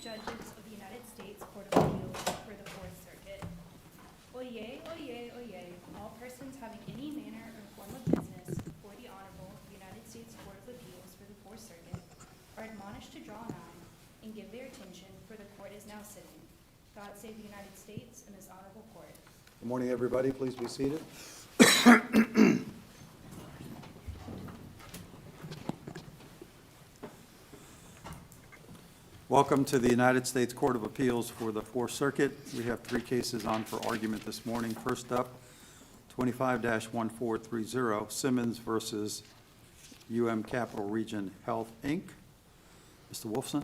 Judges of the United States Court of Appeals for the Fourth Circuit. Oyez, oyez, oyez, all persons having any manner or form of business before the Honorable United States Court of Appeals for the Fourth Circuit are admonished to draw nigh and give their attention, for the court is now sitting. God save the United States and this honorable court. Good morning, everybody. Please be seated. Welcome to the United States Court of Appeals for the Fourth Circuit. We have three cases on for argument this morning. First up, 25-1430, Simmons versus Capital Region Health, Inc. Mr. Wolfson.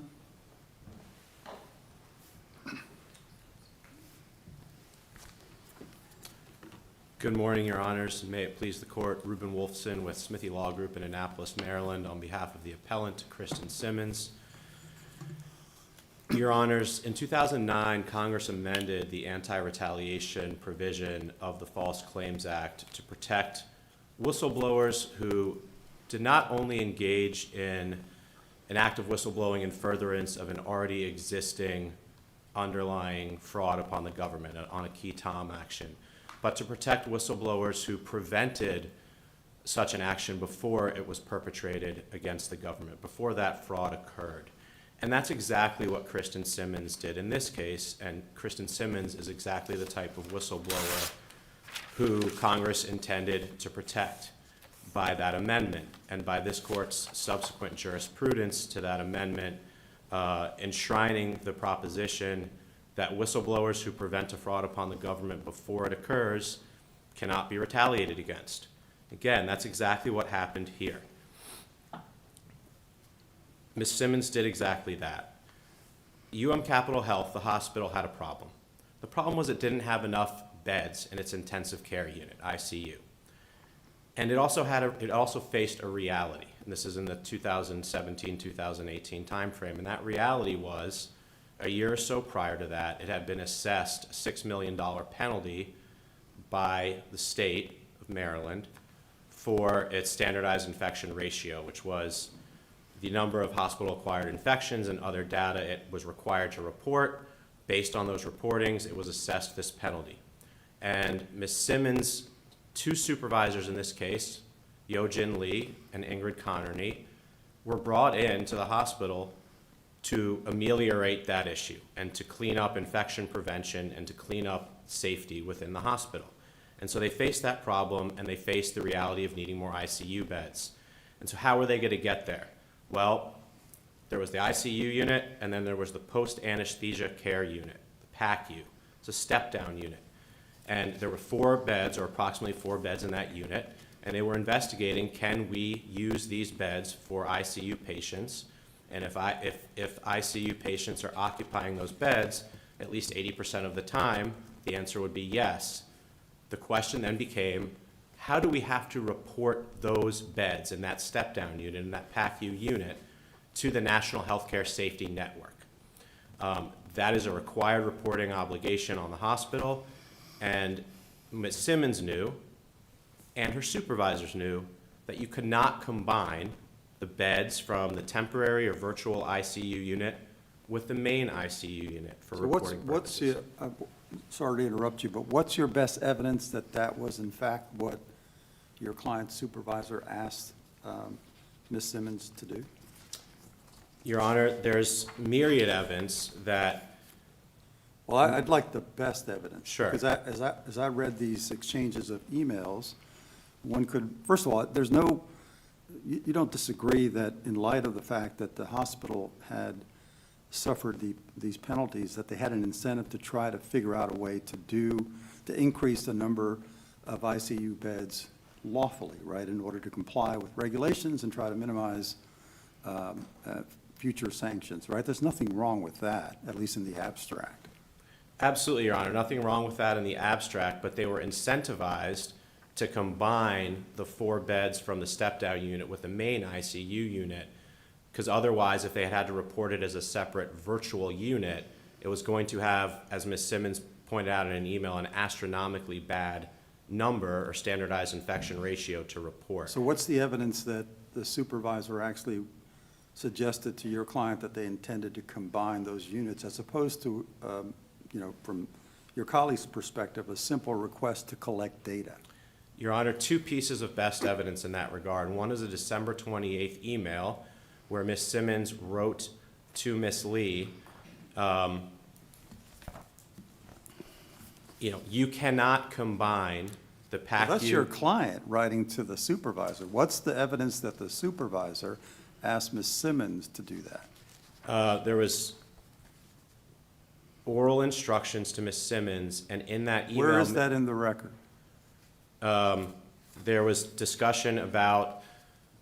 Good morning, Your Honors, and may it please the Court, Reuben Wolfson with Smithy Law Group in Annapolis, Maryland, on behalf of the appellant, Kristen Simmons. Your Honors, in 2009, Congress amended the anti-retaliation provision of the False Claims Act to protect whistleblowers who did not only engage in an act of whistleblowing in furtherance of an already existing underlying fraud upon the government on a key Tom action, but to protect whistleblowers who prevented such an action before it was perpetrated against the government, before that fraud occurred. And that's exactly what Kristen Simmons did in this case, and Kristen Simmons is exactly the type of whistleblower who Congress intended to protect by that amendment, and by this court's subsequent jurisprudence to that amendment, enshrining the proposition that whistleblowers who prevent a fraud upon the government before it occurs cannot be retaliated against. Again, that's exactly what happened here. Ms. Simmons did exactly that. Capital Health, the hospital, had a problem. The problem was it didn't have enough beds in its intensive care unit, ICU. And it also faced a reality, and this is in the 2017-2018 timeframe, and that reality was, a year or so prior to that, it had been assessed a $6 million penalty by the state of Maryland for its standardized infection ratio, which was the number of hospital-acquired infections and other data it was required to report. Based on those reportings, it was assessed this penalty. And Ms. Simmons' two supervisors in this case, Yo-Jin Lee and Ingrid Connerny, were brought into the hospital to ameliorate that issue and to clean up infection prevention and to clean up safety within the hospital. And so they faced that problem, and they faced the reality of needing more ICU beds. And so how were they going to get there? Well, there was the ICU unit, and then there was the post-anesthesia care unit, the PACU. It's a step-down unit. And there were 4 beds, or approximately 4 beds in that unit, and they were investigating, can we use these beds for ICU patients? And if ICU patients are occupying those beds at least 80% of the time, the answer would be yes. The question then became, how do we have to report those beds in that step-down unit, in that PACU unit, to the National Healthcare Safety Network? That is a required reporting obligation on the hospital, and Ms. Simmons knew, and her supervisors knew, that you could not combine the beds from the temporary or virtual ICU unit with the main ICU unit for reporting purposes. Sorry to interrupt you, but what's your best evidence that that was in fact what your client's supervisor asked Ms. Simmons to do? Your Honor, there's myriad evidence that... Well, I'd like the best evidence. Sure. Because as I read these exchanges of emails, one could, first of all, there's no, you don't disagree that in light of the fact that the hospital had suffered these penalties, that they had an incentive to try to figure out a way to increase the number of ICU beds lawfully, right, in order to comply with regulations and try to minimize future sanctions, right? There's nothing wrong with that, at least in the abstract. Absolutely, Your Honor. Nothing wrong with that in the abstract, but they were incentivized to combine the 4 beds from the step-down unit with the main ICU unit, because otherwise, if they had to report it as a separate virtual unit, it was going to have, as Ms. Simmons pointed out in an email, an astronomically bad number or standardized infection ratio to report. So what's the evidence that the supervisor actually suggested to your client that they intended to combine those units, as opposed to, from your colleague's perspective, a simple request to collect data? Your Honor, two pieces of best evidence in that regard. One is a December 28th email where Ms. Simmons wrote to Ms. Lee, you cannot combine the PACU. Well, that's your client writing to the supervisor. What's the evidence that the supervisor asked Ms. Simmons to do that? There was oral instructions to Ms. Simmons, and in that email. Where is that in the record? There was discussion about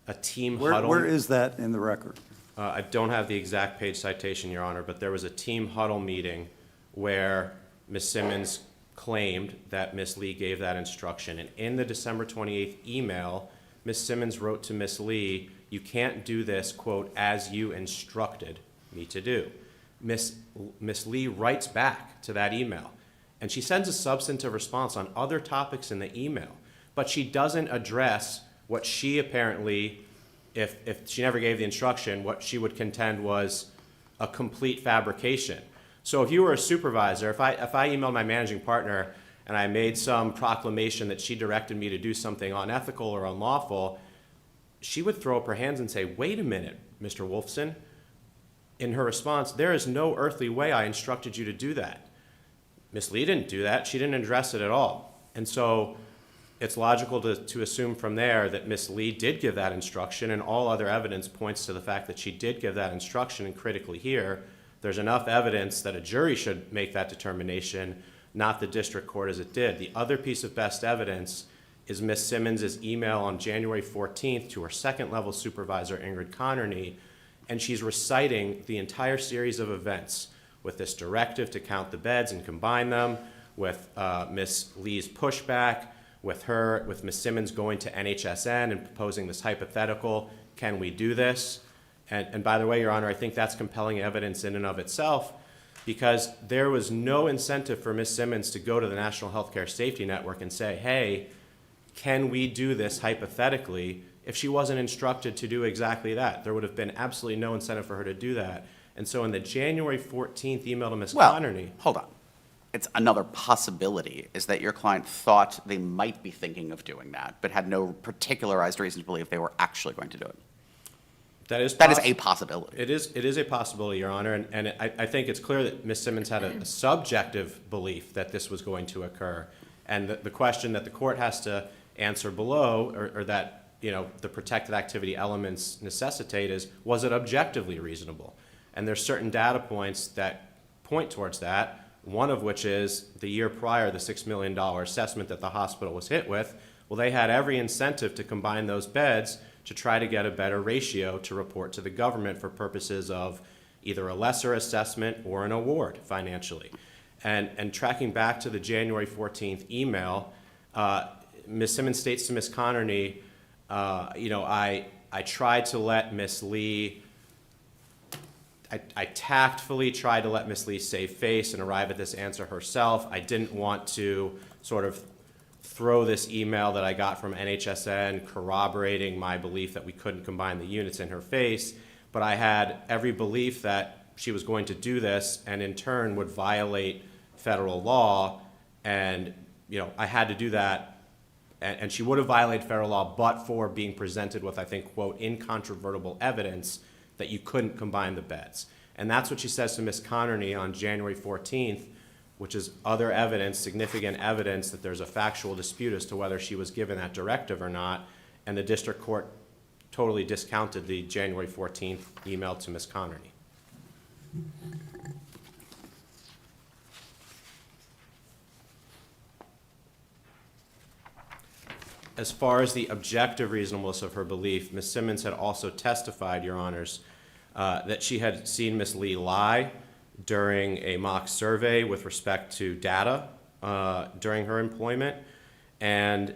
a team huddle. Where is that in the record? I don't have the exact page citation, Your Honor, but there was a team huddle meeting where Ms. Simmons claimed that Ms. Lee gave that instruction. And in the December 28th email, Ms. Simmons wrote to Ms. Lee, you can't do this, quote, as you instructed me to do. Ms. Lee writes back to that email, and she sends a substantive response on other topics in the email, but she doesn't address what she apparently, if she never gave the instruction, what she would contend was a complete fabrication. So if you were a supervisor, if I emailed my managing partner and I made some proclamation that she directed me to do something unethical or unlawful, she would throw up her hands and say, wait a minute, Mr. Wolfson. In her response, there is no earthly way I instructed you to do that. Ms. Lee didn't do that. She didn't address it at all. And so it's logical to assume from there that Ms. Lee did give that instruction, and all other evidence points to the fact that she did give that instruction. And critically here, there's enough evidence that a jury should make that determination, not the district court as it did. The other piece of best evidence is Ms. Simmons' email on January 14th to her second-level supervisor, Ingrid Connerny, and she's reciting the entire series of events with this directive to count the beds and combine them, with Ms. Lee's pushback, with Ms. Simmons going to NHSN and proposing this hypothetical, can we do this? And by the way, Your Honor, I think that's compelling evidence in and of itself, because there was no incentive for Ms. Simmons to go to the National Healthcare Safety Network and say, hey, can we do this hypothetically, if she wasn't instructed to do exactly that. There would have been absolutely no incentive for her to do that. And so in the January 14th email to Ms. Connerny. Hold on. It's another possibility is that your client thought they might be thinking of doing that, but had no particularized reason to believe they were actually going to do it. That is a possibility. It is a possibility, Your Honor, and I think it's clear that Ms. Simmons had a subjective belief that this was going to occur. And the question that the court has to answer below, or that the protected activity elements necessitate, is, was it objectively reasonable? And there's certain data points that point towards that, one of which is the year prior, the $6 million assessment that the hospital was hit with. Well, they had every incentive to combine those beds to try to get a better ratio to report to the government for purposes of either a lesser assessment or an award financially. And tracking back to the January 14th email, Ms. Simmons states to Ms. Connerny, I tried to let Ms. Lee, I tactfully tried to let Ms. Lee save face and arrive at this answer herself. I didn't want to sort of throw this email that I got from NHSN corroborating my belief that we couldn't combine the units in her face, but I had every belief that she was going to do this and in turn would violate federal law, and I had to do that, and she would have violated federal law but for being presented with, I think, quote, incontrovertible evidence that you couldn't combine the beds. And that's what she says to Ms. Connerny on January 14th, which is other evidence, significant evidence that there's a factual dispute as to whether she was given that directive or not, and the district court totally discounted the January 14th email to Ms. Connerny. As far as the objective reasonableness of her belief, Ms. Simmons had also testified, Your Honors, that she had seen Ms. Lee lie during a mock survey with respect to data during her employment, and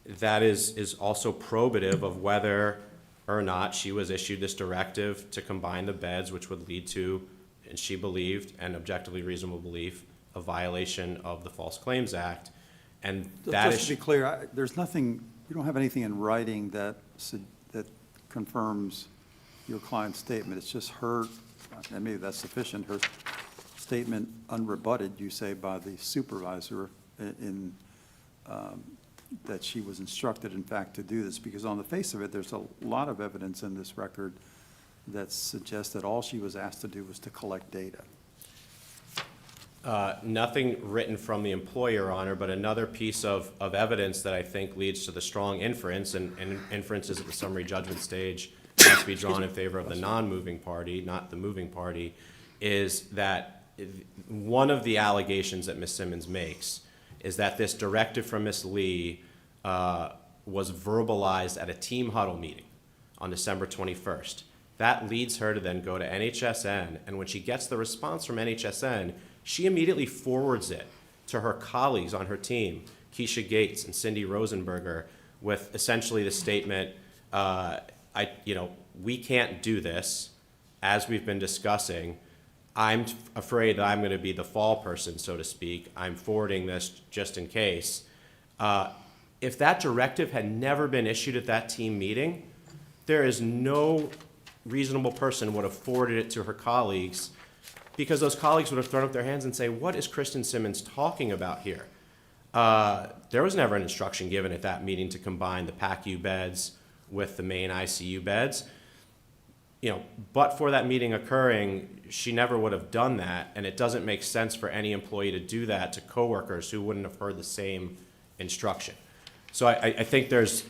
that is also probative of whether or not she was issued this directive to combine the beds, which would lead to, and she believed, an objectively reasonable belief, a violation of the False Claims Act. And that Just to be clear, there's nothing, you don't have anything in writing that confirms your client's statement. It's just her, and maybe that's sufficient, her statement unrebutted, you say, by the supervisor in, that she was instructed, in fact, to do this. Because on the face of it, there's a lot of evidence in this record that suggests that all she was asked to do was to collect data. Nothing written from the employer, Your Honor, but another piece of evidence that I think leads to the strong inference, and inferences at the summary judgment stage has to be drawn in favor of the non-moving party, not the moving party, is that one of the allegations that Ms. Simmons makes is that this directive from Ms. Lee was verbalized at a team huddle meeting on December 21st. That leads her to then go to NHSN, and when she gets the response from NHSN, she immediately forwards it to her colleagues on her team, Keisha Gates and Cindy Rosenberger, with essentially the statement, we can't do this, as we've been discussing. I'm afraid that I'm going to be the fall person, so to speak. I'm forwarding this just in case. If that directive had never been issued at that team meeting, there is no reasonable person would have forwarded it to her colleagues, because those colleagues would have thrown up their hands and say, what is Kristen Simmons talking about here? There was never an instruction given at that meeting to combine the PACU beds with the main ICU beds. But for that meeting occurring, she never would have done that, and it doesn't make sense for any employee to do that to coworkers who wouldn't have heard the same instruction. So I think there's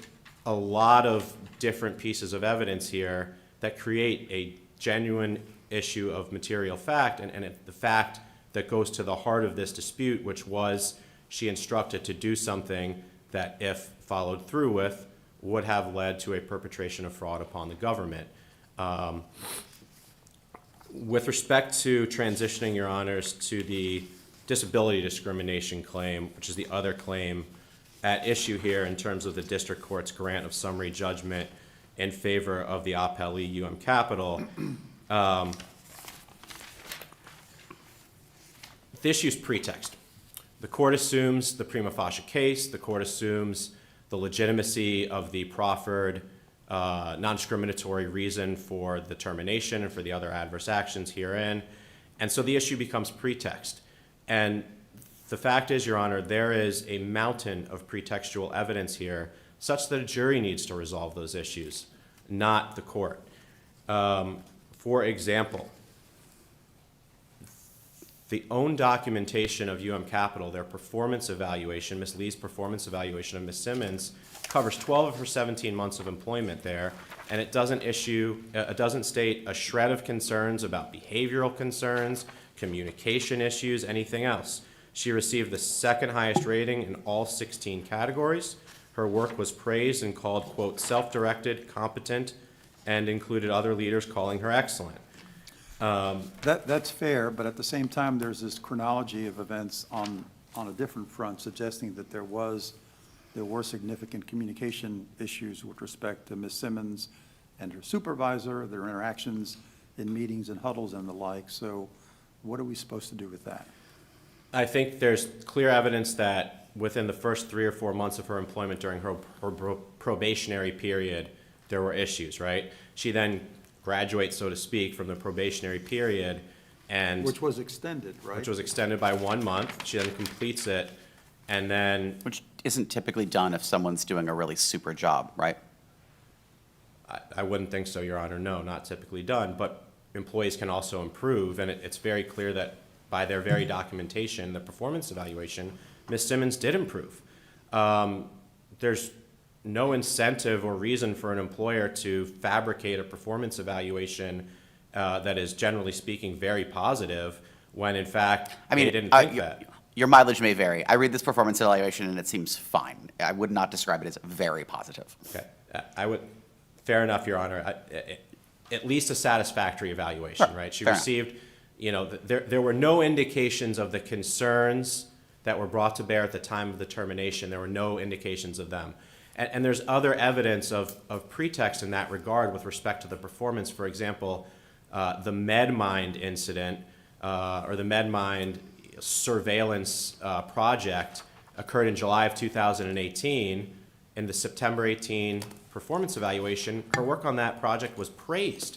a lot of different pieces of evidence here that create a genuine issue of material fact, and the fact that goes to the heart of this dispute, which was she instructed to do something that, if followed through with, would have led to a perpetration of fraud upon the government. With respect to transitioning, Your Honors, to the disability discrimination claim, which is the other claim at issue here in terms of the district court's grant of summary judgment in favor of the appellee UM Capital, the issue is pretext. The court assumes the prima facie case. The court assumes the legitimacy of the proffered non-discriminatory reason for the termination and for the other adverse actions herein. And so the issue becomes pretext. And the fact is, Your Honor, there is a mountain of pretextual evidence here such that a jury needs to resolve those issues, not the court. For example, the own documentation of UM Capital, their performance evaluation, Ms. Lee's performance evaluation of Ms. Simmons, covers 12 of her 17 months of employment there, and it doesn't state a shred of concerns about behavioral concerns, communication issues, anything else. She received the second highest rating in all 16 categories. Her work was praised and called, quote, self-directed, competent, and included other leaders calling her excellent. That's fair, but at the same time, there's this chronology of events on a different front suggesting that there were significant communication issues with respect to Ms. Simmons and her supervisor, their interactions in meetings and huddles and the like. So what are we supposed to do with that? I think there's clear evidence that within the first 3 or 4 months of her employment during her probationary period, there were issues, right? She then graduates, so to speak, from the probationary period, and Which was extended, right? which was extended by 1 month. She then completes it, and then Which isn't typically done if someone's doing a really super job, right? I wouldn't think so, Your Honor. No, not typically done, but employees can also improve, and it's very clear that by their very documentation, the performance evaluation, Ms. Simmons did improve. There's no incentive or reason for an employer to fabricate a performance evaluation that is, generally speaking, very positive when, in fact, they didn't think that. Your mileage may vary. I read this performance evaluation and it seems fine. I would not describe it as very positive. Okay, fair enough, Your Honor. At least a satisfactory evaluation, Sure. right? She Fair received, there were no indications of the concerns that were brought to bear at the time of the termination. There were no indications of them. And there's other evidence of pretext in that regard with respect to the performance. For example, the MedMind incident or the MedMind surveillance project occurred in July of 2018. In the September 18 performance evaluation, her work on that project was praised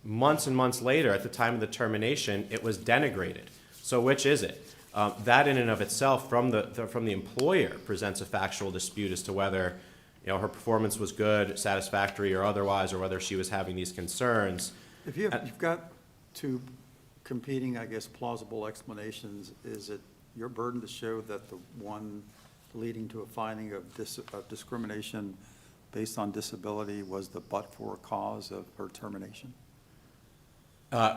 Months and months later, at the time of the termination, it was denigrated. So which is it? That in and of itself, from the employer, presents a factual dispute as to whether, her performance was good, satisfactory, or otherwise, or whether she was having these concerns. If you've got two competing, I guess, plausible explanations, is it your burden to show that the one leading to a finding of discrimination based on disability was the but-for cause of her termination?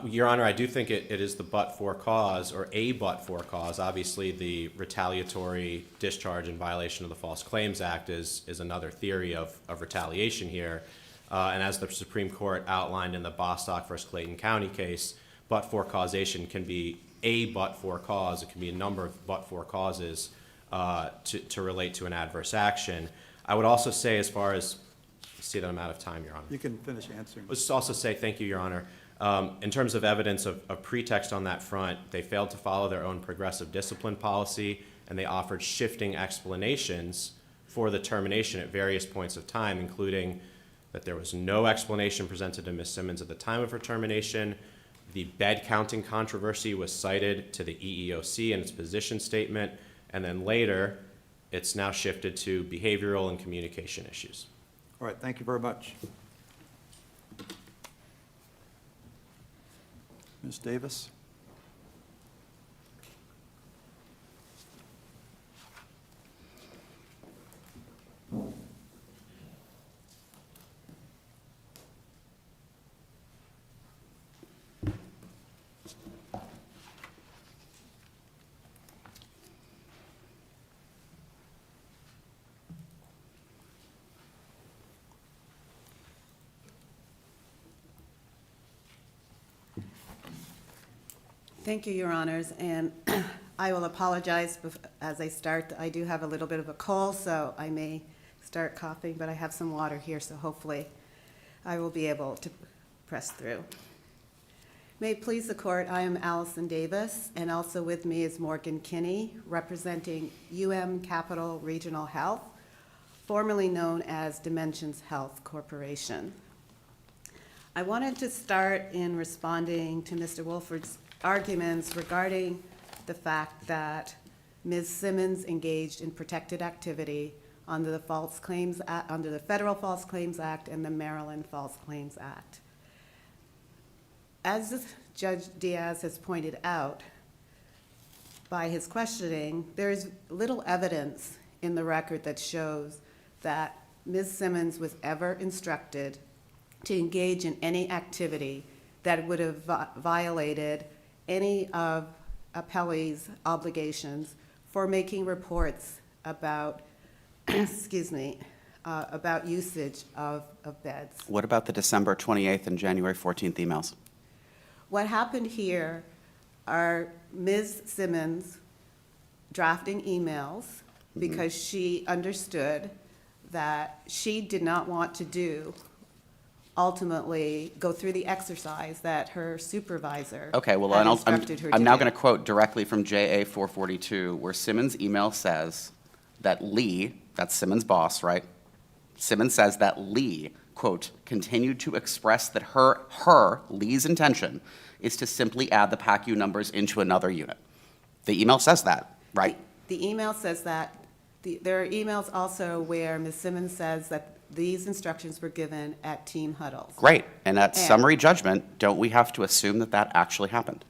Your Honor, I do think it is the but-for cause, or a but-for cause. Obviously, the retaliatory discharge in violation of the False Claims Act is another theory of retaliation here. And as the Supreme Court outlined in the Bostock versus Clayton County case, but-for causation can be a but-for cause. It can be a number of but-for causes to relate to an adverse action. I would also say, as far as, I see that I'm out of time, Your Honor. You can finish answering. Let's also say, thank you, Your Honor. In terms of evidence of pretext on that front, they failed to follow their own progressive discipline policy, and they offered shifting explanations for the termination at various points of time, including that there was no explanation presented to Ms. Simmons at the time of her termination. The bed counting controversy was cited to the EEOC in its position statement, and then later, it's now shifted to behavioral and communication issues. All right, thank you very much. Ms. Davis? Thank you, Your Honors, and I will apologize as I start. I do have a little bit of a cold, so I may start coughing, but I have some water here, so hopefully I will be able to press through. May it please the Court, I am Allison Davis, and also with me is Morgan Kinney, representing Capital Regional Health, formerly known as Dimensions Health Corporation. I wanted to start in responding to Mr. Wolford's arguments regarding the fact that Ms. Simmons engaged in protected activity under the Federal False Claims Act and the Maryland False Claims Act. As Judge Diaz has pointed out by his questioning, there is little evidence in the record that shows that Ms. Simmons was ever instructed to engage in any activity that would have violated any of appellee's obligations for making reports about, about usage of beds. What about the December 28th and January 14th emails? What happened here are Ms. Simmons drafting emails because she understood that she did not want to ultimately go through the exercise that her supervisor had instructed her to do. I'm now going to quote directly from JA 442, where Simmons' email says that Lee, that's Simmons' boss, right? Simmons says that Lee, quote, continued to express that Lee's intention is to simply add the PACU numbers into another unit. The email says that, right? The email says that. There are emails also where Ms. Simmons says that these instructions were given at team huddles. Great. And at summary judgment, don't we have to assume that that actually happened?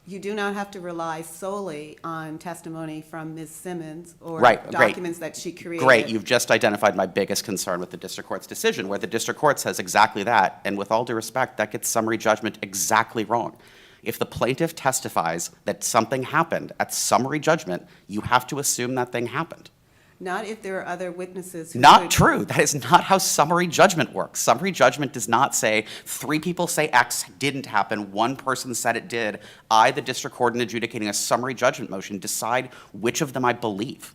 You do not have to rely solely on testimony from Ms. Simmons or documents that she created. Great. You've just identified my biggest concern with the district court's decision, where the district court says exactly that. And with all due respect, that gets summary judgment exactly wrong. If the plaintiff testifies that something happened at summary judgment, you have to assume that thing happened. Not if there are other witnesses who Not true. That is not how summary judgment works. Summary judgment does not say 3 people say X didn't happen, 1 person said it did. I, the district court, in adjudicating a summary judgment motion, decide which of them I believe.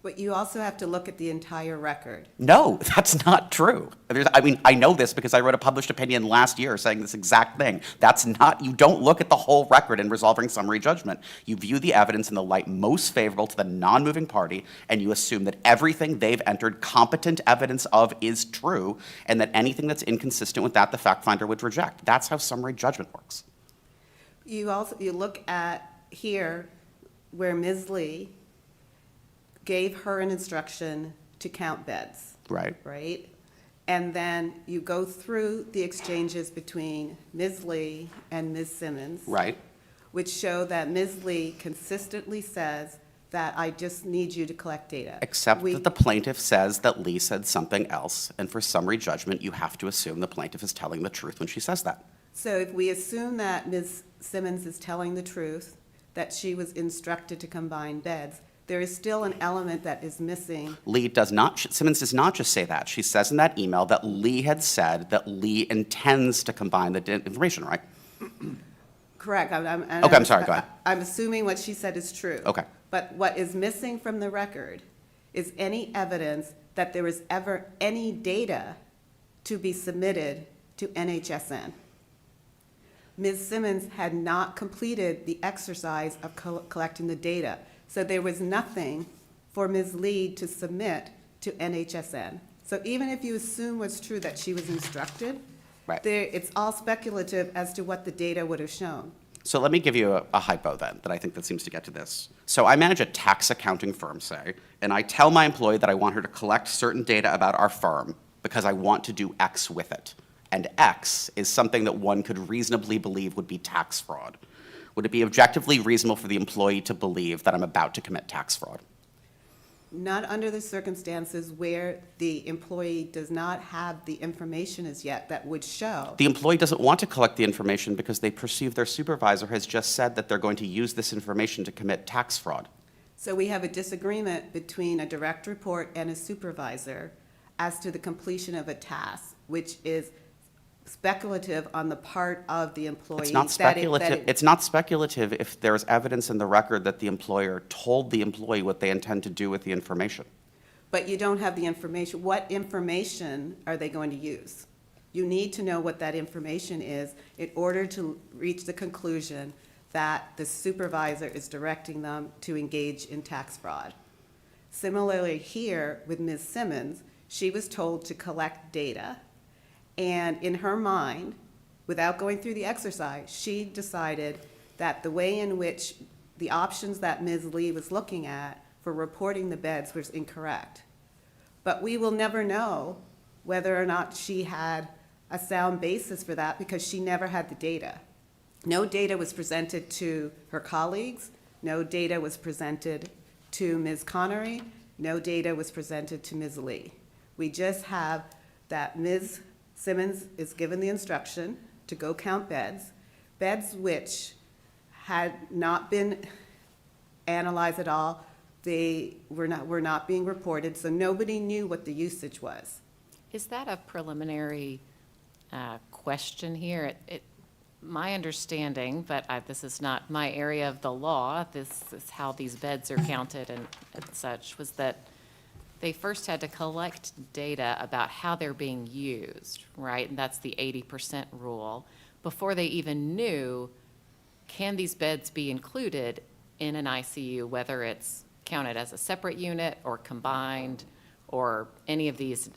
But you also have to look at the entire record. No, that's not true. I mean, I know this because I wrote a published opinion last year saying this exact thing. That's not, you don't look at the whole record in resolving summary judgment. You view the evidence in the light most favorable to the non-moving party, and you assume that everything they've entered competent evidence of is true, and that anything that's inconsistent with that, the fact finder would reject. That's how summary judgment works. You look at here where Ms. Lee gave her an instruction to count beds. Right. Right? And then you go through the exchanges between Ms. Lee and Ms. Simmons. Right. Which show that Ms. Lee consistently says that I just need you to collect data. Except that the plaintiff says that Lee said something else, and for summary judgment, you have to assume the plaintiff is telling the truth when she says that. So if we assume that Ms. Simmons is telling the truth, that she was instructed to combine beds, there is still an element that is missing. Simmons does not just say that. She says in that email that Lee had said that Lee intends to combine the information, right? Correct. Okay, I'm sorry, go ahead. I'm assuming what she said is true. Okay. But what is missing from the record is any evidence that there was ever any data to be submitted to NHSN. Ms. Simmons had not completed the exercise of collecting the data. So there was nothing for Ms. Lee to submit to NHSN. So even if you assume what's true, that she was instructed, Right. it's all speculative as to what the data would have shown. So let me give you a hypo then, that I think that seems to get to this. So I manage a tax accounting firm, say, and I tell my employee that I want her to collect certain data about our firm because I want to do X with it. And X is something that one could reasonably believe would be tax fraud. Would it be objectively reasonable for the employee to believe that I'm about to commit tax fraud? Not under the circumstances where the employee does not have the information as yet that would show. The employee doesn't want to collect the information because they perceive their supervisor has just said that they're going to use this information to commit tax fraud. So we have a disagreement between a direct report and a supervisor as to the completion of a task, which is speculative on the part of the employee. It's not speculative. It's not speculative if there's evidence in the record that the employer told the employee what they intend to do with the information. But you don't have the information. What information are they going to use? You need to know what that information is in order to reach the conclusion that the supervisor is directing them to engage in tax fraud. Similarly here with Ms. Simmons, she was told to collect data. And in her mind, without going through the exercise, she decided that the way in which the options that Ms. Lee was looking at for reporting the beds was incorrect. But we will never know whether or not she had a sound basis for that because she never had the data. No data was presented to her colleagues. No data was presented to Ms. Connery. No data was presented to Ms. Lee. We just have that Ms. Simmons is given the instruction to go count beds which had not been analyzed at all. They were not being reported, so nobody knew what the usage was. Is that a preliminary question here? My understanding, but this is not my area of the law, this is how these beds are counted and such, was that they first had to collect data about how they're being used, right? And that's the 80% rule. Before they even knew, can these beds be included in an ICU, whether it's counted as a separate unit or combined or any of these,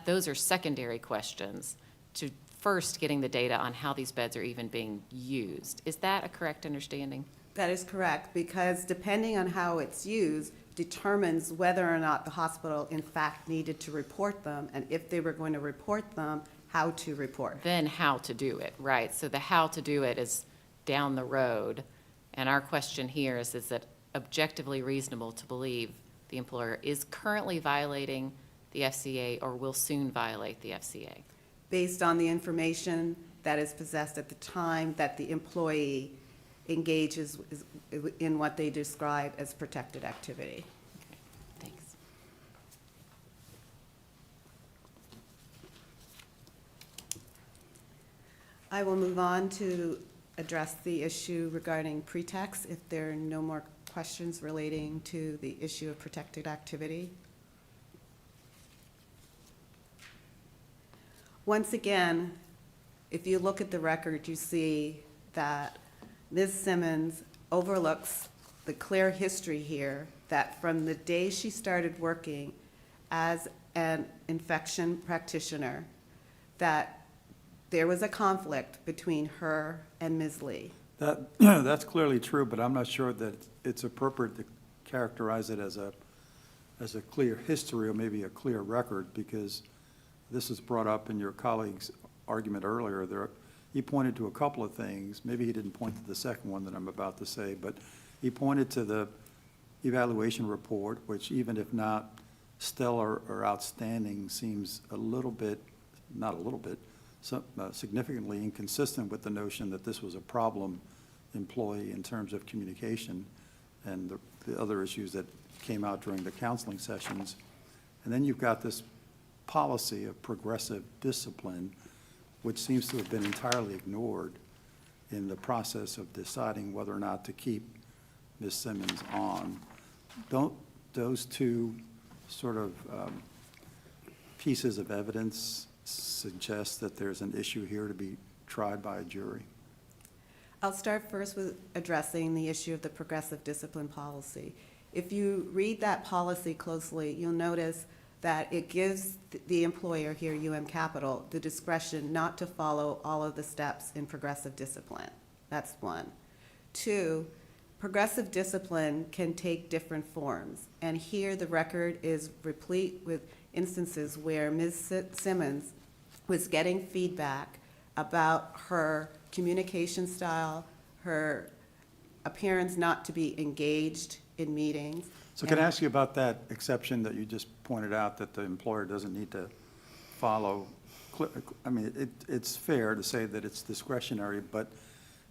those are secondary questions to first getting the data on how these beds are even being used. Is that a correct understanding? That is correct, because depending on how it's used, determines whether or not the hospital in fact needed to report them, and if they were going to report them, how to report. Then how to do it, right? So the how to do it is down the road. And our question here is it objectively reasonable to believe the employer is currently violating the FCA or will soon violate the FCA? Based on the information that is possessed at the time that the employee engages in what they describe as protected activity. Thanks. I will move on to address the issue regarding pretext if there are no more questions relating to the issue of protected activity. Once again, if you look at the record, you see that Ms. Simmons overlooks the clear history here that from the day she started working as an infection practitioner, that there was a conflict between her and Ms. Lee. That's clearly true, but I'm not sure that it's appropriate to characterize it as a clear history or maybe a clear record, because this is brought up in your colleague's argument earlier. He pointed to a couple of things. Maybe he didn't point to the second one that I'm about to say, but he pointed to the evaluation report, which even if not stellar or outstanding, seems a little bit, not a little bit, significantly inconsistent with the notion that this was a problem employee in terms of communication and the other issues that came out during the counseling sessions. And then you've got this policy of progressive discipline, which seems to have been entirely ignored in the process of deciding whether or not to keep Ms. Simmons on. Don't those two sort of pieces of evidence suggest that there's an issue here to be tried by a jury? I'll start first with addressing the issue of the progressive discipline policy. If you read that policy closely, you'll notice that it gives the employer here, UM Capital, the discretion not to follow all of the steps in progressive discipline. That's one. Two, progressive discipline can take different forms. And here the record is replete with instances where Ms. Simmons was getting feedback about her communication style, her appearance not to be engaged in meetings. So can I ask you about that exception that you just pointed out, that the employer doesn't need to follow? I mean, it's fair to say that it's discretionary, but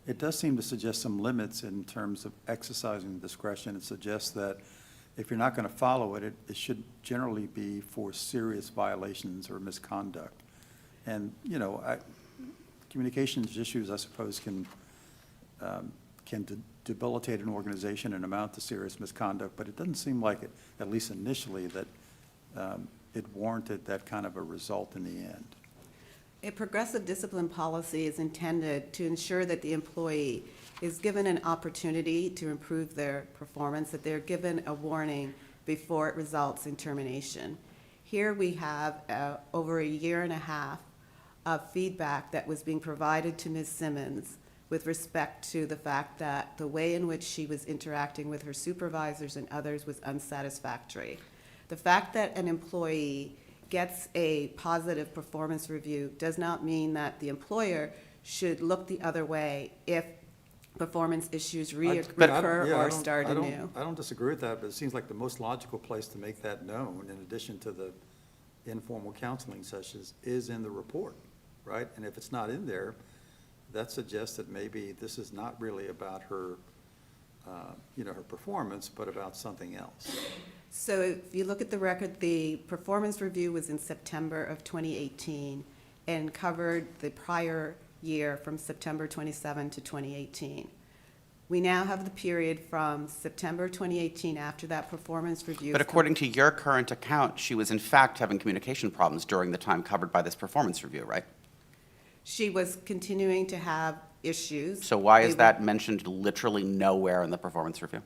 it does seem to suggest some limits in terms of exercising discretion. It suggests that if you're not going to follow it, it should generally be for serious violations or misconduct. And, you know, communications issues, I suppose, can debilitate an organization and amount to serious misconduct, but it doesn't seem like it, at least initially, that it warranted that kind of a result in the end. A progressive discipline policy is intended to ensure that the employee is given an opportunity to improve their performance, that they're given a warning before it results in termination. Here we have over a year and a half of feedback that was being provided to Ms. Simmons with respect to the fact that the way in which she was interacting with her supervisors and others was unsatisfactory. The fact that an employee gets a positive performance review does not mean that the employer should look the other way if performance issues reoccur or start anew. I don't disagree with that, but it seems like the most logical place to make that known, in addition to the informal counseling sessions, is in the report, right? And if it's not in there, that suggests that maybe this is not really about her, her performance, but about something else. So if you look at the record, the performance review was in September of 2018 and covered the prior year from September 27 to 2018. We now have the period from September 2018 after that performance review. But according to your current account, she was in fact having communication problems during the time covered by this performance review, right? She was continuing to have issues. So why is that mentioned literally nowhere in the performance review?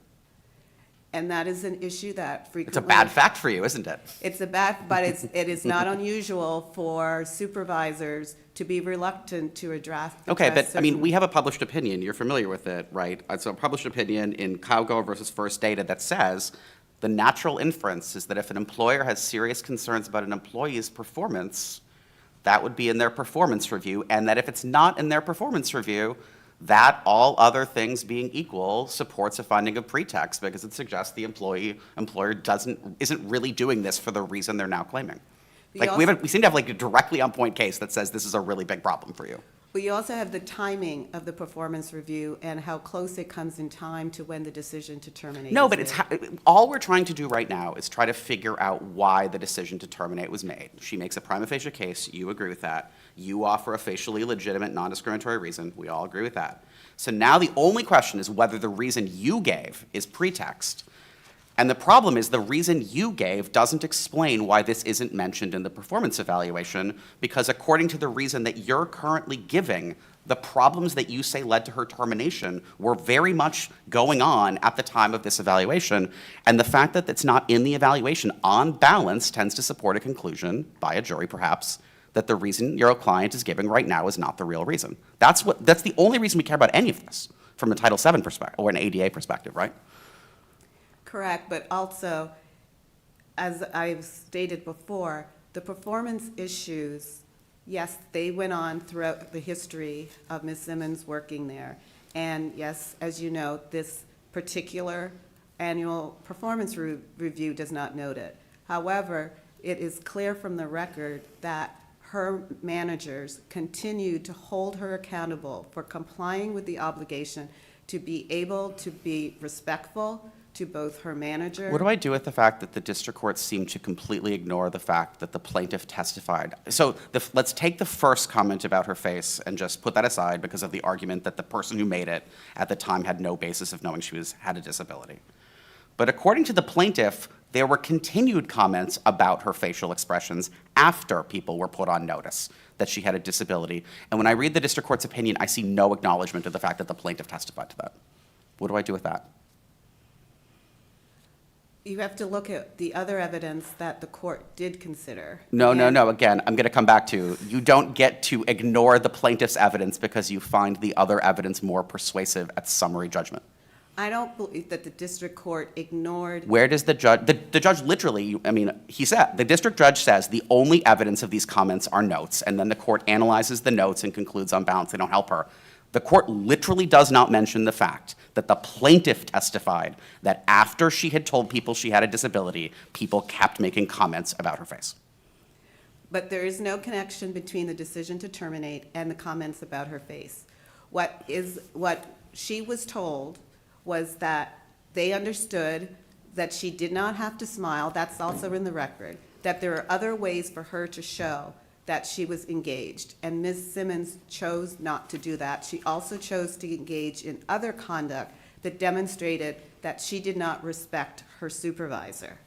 And that is an issue that frequently. It's a bad fact for you, isn't it? It's a bad, but it is not unusual for supervisors to be reluctant to address. Okay, but I mean, we have a published opinion. You're familiar with it, right? It's a published opinion in Cowgo versus First Data that says the natural inference is that if an employer has serious concerns about an employee's performance, that would be in their performance review, and that if it's not in their performance review, that, all other things being equal, supports a finding of pretext because it suggests the employer isn't really doing this for the reason they're now claiming. We seem to have like a directly on point case that says this is a really big problem for you. But you also have the timing of the performance review and how close it comes in time to when the decision to terminate. No, but all we're trying to do right now is try to figure out why the decision to terminate was made. She makes a prima facie case. You agree with that. You offer a facially legitimate, non-discriminatory reason. We all agree with that. So now the only question is whether the reason you gave is pretext. And the problem is the reason you gave doesn't explain why this isn't mentioned in the performance evaluation, because according to the reason that you're currently giving, the problems that you say led to her termination were very much going on at the time of this evaluation. And the fact that it's not in the evaluation, on balance, tends to support a conclusion, by a jury perhaps, that the reason your client is giving right now is not the real reason. That's the only reason we care about any of this from a Title VII perspective, or an ADA perspective, right? Correct, but also, as I've stated before, the performance issues, yes, they went on throughout the history of Ms. Simmons working there. And yes, as you know, this particular annual performance review does not note it. However, it is clear from the record that her managers continued to hold her accountable for complying with the obligation to be able to be respectful to both her manager. What do I do with the fact that the district court seemed to completely ignore the fact that the plaintiff testified? So let's take the first comment about her face and just put that aside because of the argument that the person who made it at the time had no basis of knowing she had a disability. But according to the plaintiff, there were continued comments about her facial expressions after people were put on notice that she had a disability. And when I read the district court's opinion, I see no acknowledgement of the fact that the plaintiff testified to that. What do I do with that? You have to look at the other evidence that the court did consider. No. And- Again, I'm going to come back to, you don't get to ignore the plaintiff's evidence because you find the other evidence more persuasive at summary judgment. I don't believe that the district court ignored. Where does the judge, the judge literally, he said, the district judge says the only evidence of these comments are notes, and then the court analyzes the notes and concludes on balance they don't help her. The court literally does not mention the fact that the plaintiff testified that after she had told people she had a disability, people kept making comments about her face. But there is no connection between the decision to terminate and the comments about her face. What she was told was that they understood that she did not have to smile, that's also in the record, that there are other ways for her to show that she was engaged, and Ms. Simmons chose not to do that. She also chose to engage in other conduct that demonstrated that she did not respect her supervisor.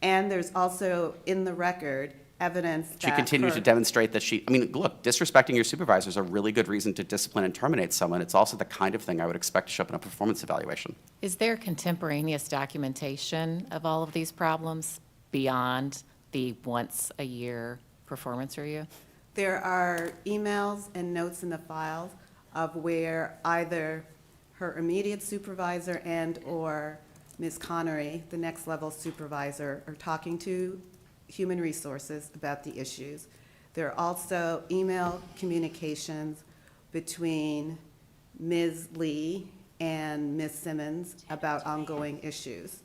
And there's also in the record evidence that She continued to demonstrate that look, disrespecting your supervisor is a really good reason to discipline and terminate someone. It's also the kind of thing I would expect to show up in a performance evaluation. Is there contemporaneous documentation of all of these problems beyond the once-a-year performance review? There are emails and notes in the files of where either her immediate supervisor and/or Ms. Connery, the next level supervisor, are talking to Human Resources about the issues. There are also email communications between Ms. Lee and Ms. Simmons about ongoing issues.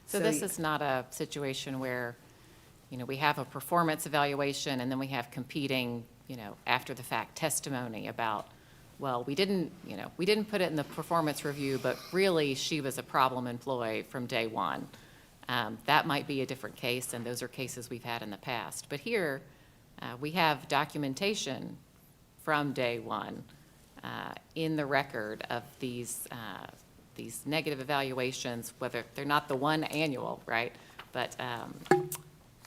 So this is not a situation where, we have a performance evaluation and then we have competing, after-the-fact testimony about, well, we didn't put it in the performance review, but really she was a problem employee from day one. That might be a different case, and those are cases we've had in the past. But here, we have documentation from day one in the record of these negative evaluations, whether they're not the one annual, right? But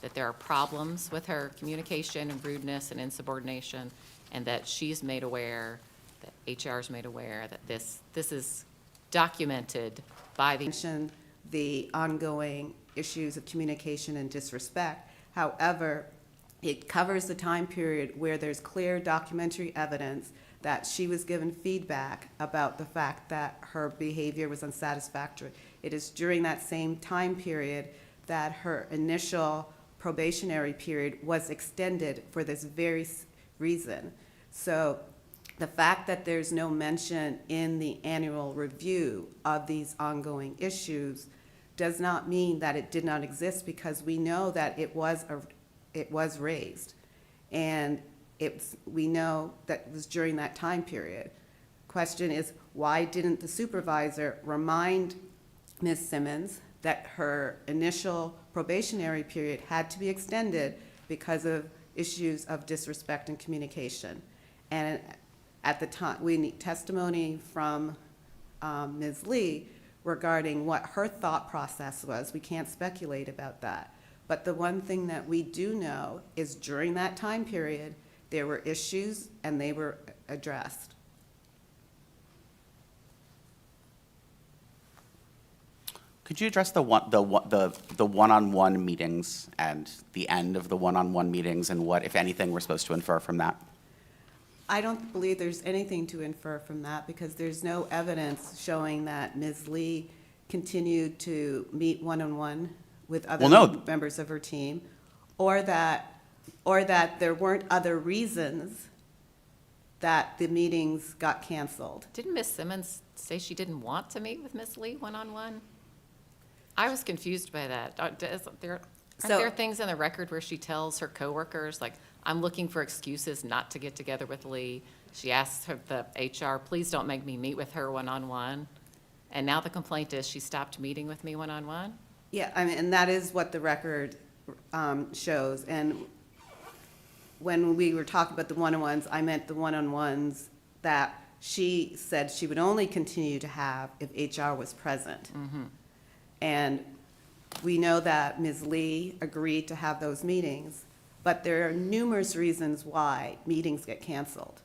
that there are problems with her communication and rudeness and insubordination, and that she's made aware, that HR's made aware that this is documented by the ongoing issues of communication and disrespect. However, it covers the time period where there's clear documentary evidence that she was given feedback about the fact that her behavior was unsatisfactory. It is during that same time period that her initial probationary period was extended for this very reason. So the fact that there's no mention in the annual review of these ongoing issues does not mean that it did not exist, because we know that it was raised. And we know that it was during that time period. Question is, why didn't the supervisor remind Ms. Simmons that her initial probationary period had to be extended because of issues of disrespect and communication? And at the time, we need testimony from Ms. Lee regarding what her thought process was. We can't speculate about that. But the one thing that we do know is during that time period, there were issues and they were addressed. Could you address the one-on-one meetings and the end of the one-on-one meetings and what, if anything, we're supposed to infer from that? I don't believe there's anything to infer from that because there's no evidence showing that Ms. Lee continued to meet one-on-one with other Well, no. members of her team, or that there weren't other reasons that the meetings got canceled. Didn't Ms. Simmons say she didn't want to meet with Ms. Lee one-on-one? I was confused by that. Aren't there things in the record where she tells her coworkers, like, I'm looking for excuses not to get together with Lee? She asks her, the HR, please don't make me meet with her one-on-one. And now the complaint is she stopped meeting with me one-on-one? Yeah, I mean, and that is what the record shows. And when we were talking about the one-on-ones, I meant the one-on-ones that she said she would only continue to have if HR was present. And we know that Ms. Lee agreed to have those meetings, but there are numerous reasons why meetings get canceled.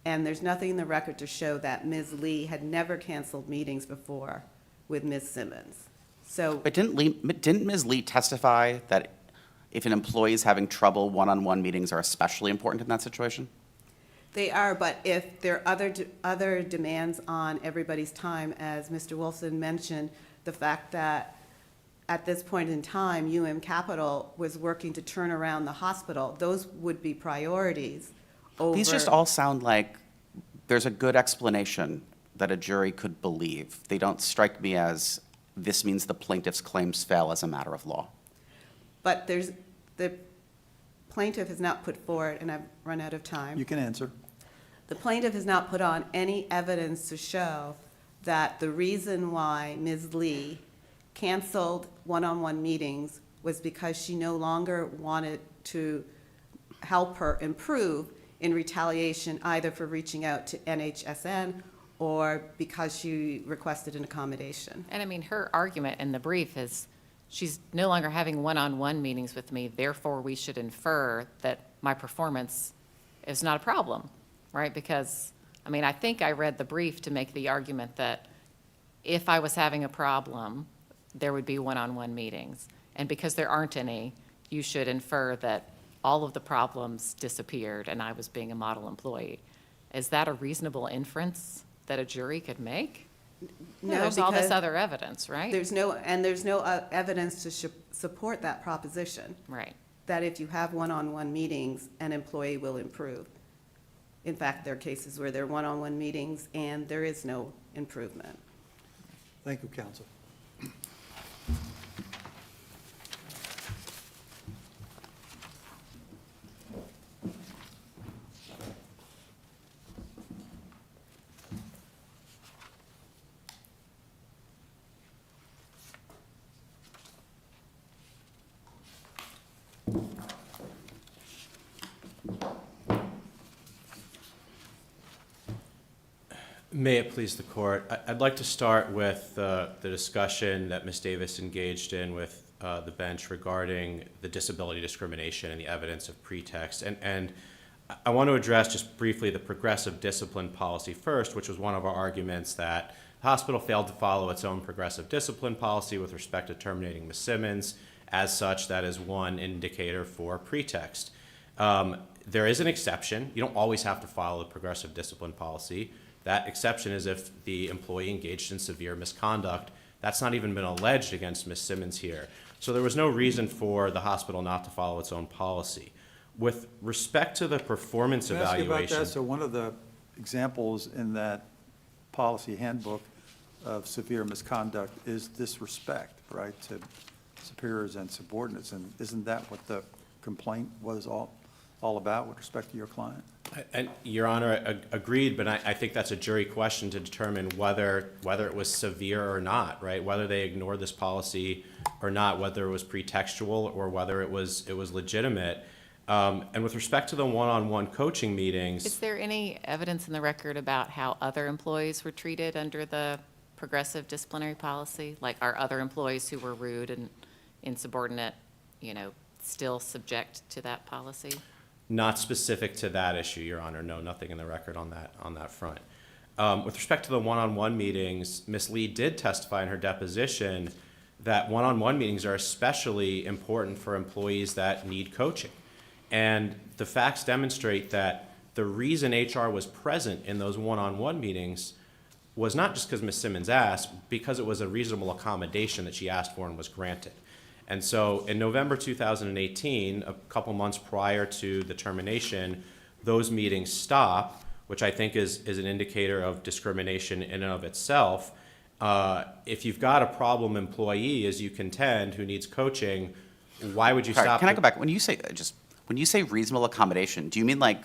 And there's nothing in the record to show that Ms. Lee had never canceled meetings before with Ms. Simmons. So, But didn't Ms. Lee testify that if an employee is having trouble, one-on-one meetings are especially important in that situation? they are, but if there are other demands on everybody's time, as Mr. Wilson mentioned, the fact that at this point in time, Capital was working to turn around the hospital, those would be priorities over. These just all sound like there's a good explanation that a jury could believe. They don't strike me as this means the plaintiff's claims fail as a matter of law. But the plaintiff has not put forward, and I've run out of time. You can answer. The plaintiff has not put on any evidence to show that the reason why Ms. Lee canceled one-on-one meetings was because she no longer wanted to help her improve in retaliation, either for reaching out to NHSN or because she requested an accommodation. And I mean, her argument in the brief is she's no longer having one-on-one meetings with me, therefore we should infer that my performance is not a problem, right? Because, I mean, I think I read the brief to make the argument that if I was having a problem, there would be one-on-one meetings. And because there aren't any, you should infer that all of the problems disappeared and I was being a model employee. Is that a reasonable inference that a jury could make? No, There's all this because other evidence, right? there's no evidence to support that proposition, Right. that if you have one-on-one meetings, an employee will improve. In fact, there are cases where there are one-on-one meetings and there is no improvement. Thank you, counsel. May it please the court. I'd like to start with the discussion that Ms. Davis engaged in with the bench regarding the disability discrimination and the evidence of pretext. And I want to address just briefly the progressive discipline policy first, which was one of our arguments that the hospital failed to follow its own progressive discipline policy with respect to terminating Ms. Simmons. As such, that is one indicator for pretext. There is an exception. You don't always have to follow the progressive discipline policy. That exception is if the employee engaged in severe misconduct. That's not even been alleged against Ms. Simmons here. So there was no reason for the hospital not to follow its own policy. With respect to the performance Can I ask you about evaluation. that? So one of the examples in that policy handbook of severe misconduct is disrespect, right, to superiors and subordinates. And isn't that what the complaint was all about with respect to your client? And Your Honor, agreed, but I think that's a jury question to determine whether it was severe or not, right? Whether they ignored this policy or not, whether it was pretextual or whether it was legitimate. And with respect to the one-on-one coaching meetings. Is there any evidence in the record about how other employees were treated under the progressive disciplinary policy? Like, are other employees who were rude and insubordinate, still subject to that policy? Not specific to that issue, Your Honor. No, nothing in the record on that front. With respect to the one-on-one meetings, Ms. Lee did testify in her deposition that one-on-one meetings are especially important for employees that need coaching. And the facts demonstrate that the reason HR was present in those one-on-one meetings was not just because Ms. Simmons asked, because it was a reasonable accommodation that she asked for and was granted. And so in November 2018, a couple months prior to the termination, those meetings stopped, which I think is an indicator of discrimination in and of itself. If you've got a problem employee, as you contend, who needs coaching, why would you Sorry, stop? can I go back? When you say reasonable accommodation, do you mean like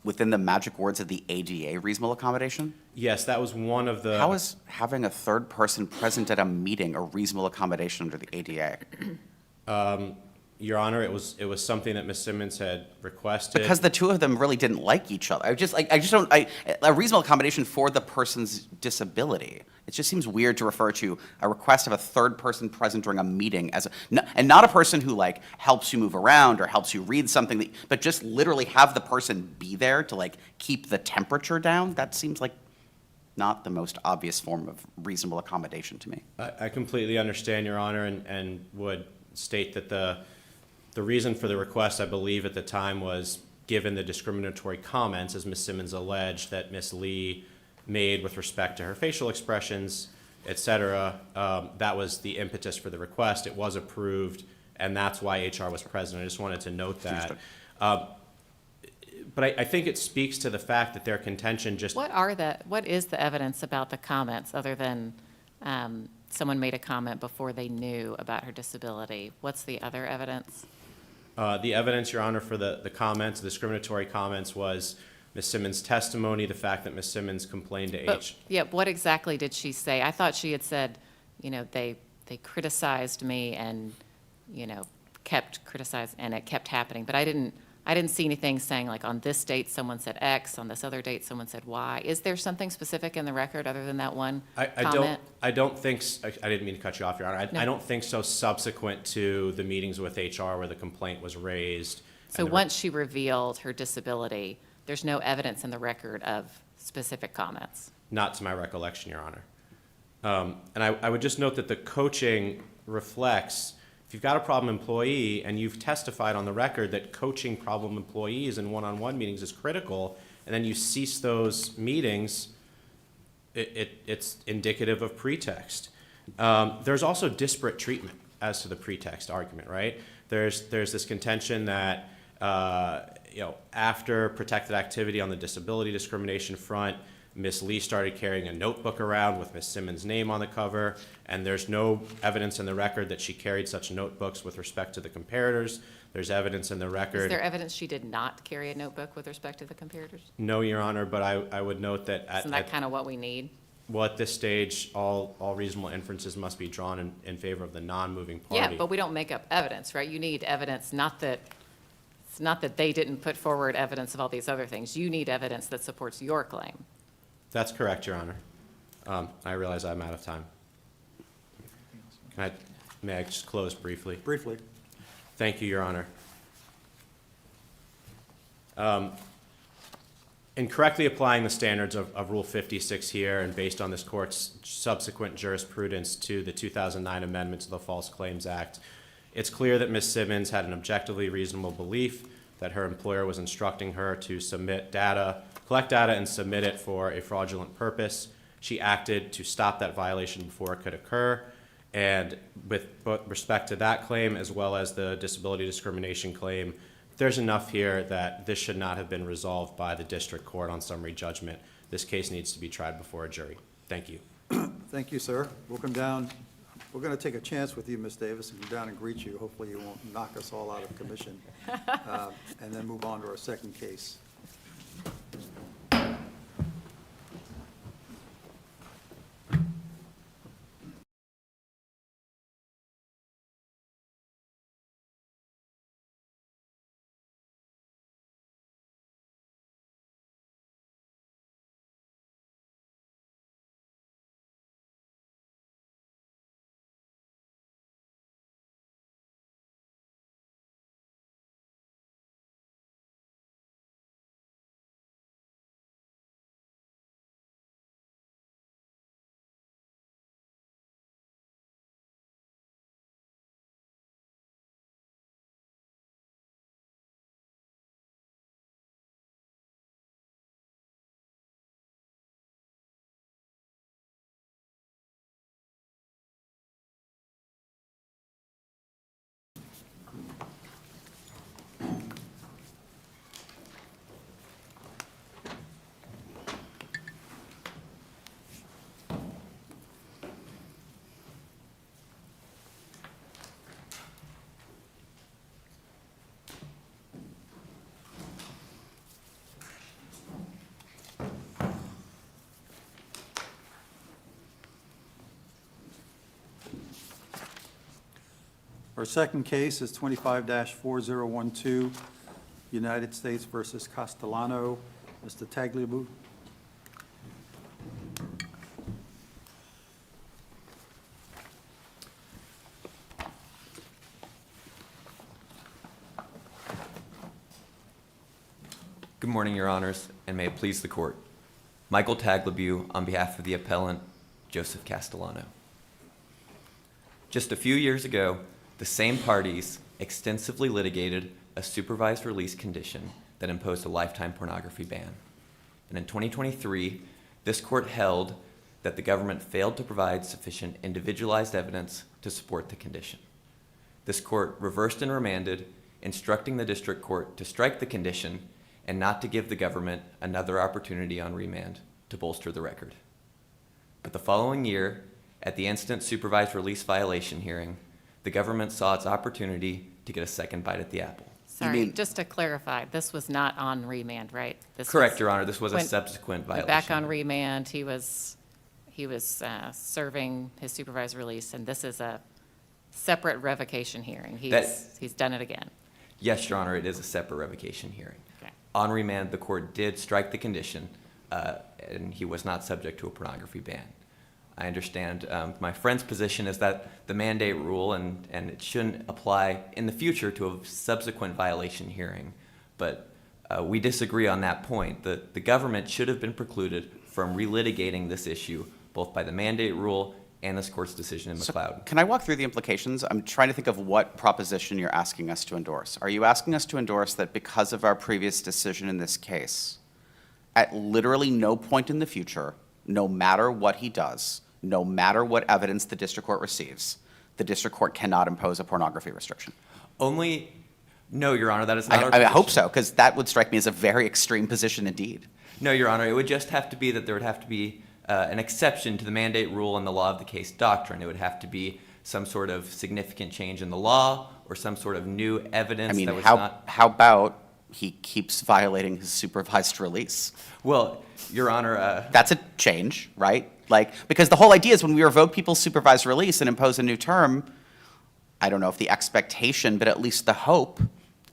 within the magic words of the ADA reasonable accommodation? Yes, that was one of the. How is having a third person present at a meeting a reasonable accommodation under the ADA? Your Honor, it was something that Ms. Simmons had requested. Because the two of them really didn't like each other. A reasonable accommodation for the person's disability. It just seems weird to refer to a request of a third person present during a meeting and not a person who like helps you move around or helps you read something, but just literally have the person be there to like keep the temperature down. That seems like not the most obvious form of reasonable accommodation to me. I completely understand, Your Honor, and would state that the reason for the request, I believe at the time, was given the discriminatory comments, as Ms. Simmons alleged, that Ms. Lee made with respect to her facial expressions, et cetera. That was the impetus for the request. It was approved, and that's why HR was present. I just wanted to note that. But I think it speaks to the fact that their contention just. What is the evidence about the comments, other than someone made a comment before they knew about her disability? What's the other evidence? The evidence, Your Honor, for the comments, the discriminatory comments, was Ms. Simmons' testimony, the fact that Ms. Simmons complained to H. Yeah, what exactly did she say? I thought she had said, they criticized me and, kept criticizing, and it kept happening. But I didn't see anything saying, like, on this date someone said X, on this other date someone said Y. Is there something specific in the record other than that one comment? I don't think, I didn't mean to cut you off, Your Honor. No. I don't think so subsequent to the meetings with HR where the complaint was raised. So once she revealed her disability, there's no evidence in the record of specific comments? Not to my recollection, Your Honor. And I would just note that the coaching reflects, if you've got a problem employee and you've testified on the record that coaching problem employees in one-on-one meetings is critical, and then you cease those meetings, it's indicative of pretext. There's also disparate treatment as to the pretext argument, right? There's this contention that after protected activity on the disability discrimination front, Ms. Lee started carrying a notebook around with Ms. Simmons' name on the cover, and there's no evidence in the record that she carried such notebooks with respect to the comparators. There's evidence in the record. Is there evidence she did not carry a notebook with respect to the comparators? No, Your Honor, but I would note that Isn't that kind of what we need? Well, at this stage, all reasonable inferences must be drawn in favor of the non-moving party. Yeah, but we don't make up evidence, right? You need evidence, it's not that they didn't put forward evidence of all these other things. You need evidence that supports your claim. That's correct, Your Honor. I realize I'm out of time. May I just close briefly? Briefly. Thank you, Your Honor. In correctly applying the standards of Rule 56 here, and based on this court's subsequent jurisprudence to the 2009 amendment to the False Claims Act, it's clear that Ms. Simmons had an objectively reasonable belief that her employer was instructing her to submit data, collect data and submit it for a fraudulent purpose. She acted to stop that violation before it could occur. And with both respect to that claim as well as the disability discrimination claim, there's enough here that this should not have been resolved by the district court on summary judgment. This case needs to be tried before a jury. Thank you. Thank you, sir. We'll come down. We're going to take a chance with you, Ms. Davis, and come down and greet you. Hopefully you won't knock us all out of commission. And then move on to our second case. Our second case is 25-4012, United States versus Castellano. Mr. Tagliabue. Good morning, Your Honors, and may it please the Court. Michael Tagliabue on behalf of the appellant, Joseph Castellano. Just a few years ago, the same parties extensively litigated a supervised release condition that imposed a lifetime pornography ban. And in 2023, this court held that the government failed to provide sufficient individualized evidence to support the condition. This court reversed and remanded, instructing the district court to strike the condition and not to give the government another opportunity on remand to bolster the record. But the following year, at the instant supervised release violation hearing, the government saw its opportunity to get a second bite at the apple. Sorry, just to clarify, this was not on remand, right? This Correct, was- Your Honor. This was a when- subsequent violation. Back on remand, he was serving his supervised release, and this is a separate revocation hearing. He's done it again. Yes, Your Honor, it is a separate revocation hearing. Okay. On remand, the court did strike the condition, and he was not subject to a pornography ban. I understand my friend's position is that the mandate rule and it shouldn't apply in the future to a subsequent violation hearing, but we disagree on that point. The government should have been precluded from relitigating this issue both by the mandate rule and this court's decision in McLeod. Can I walk through the implications? I'm trying to think of what proposition you're asking us to endorse. Are you asking us to endorse that because of our previous decision in this case, at literally no point in the future, no matter what he does, no matter what evidence the district court receives, the district court cannot impose a pornography restriction? No, Your Honor, that is not our I hope position. so, because that would strike me as a very extreme position indeed. No, Your Honor, it would just have to be that there would have to be an exception to the mandate rule and the law of the case doctrine. It would have to be some sort of significant change in the law or some sort of new evidence I mean, that was how not. about he keeps violating his supervised release? Well, Your Honor, That's a change, right? Like, because the whole idea is when we revoke people's supervised release and impose a new term, I don't know if the expectation, but at least the hope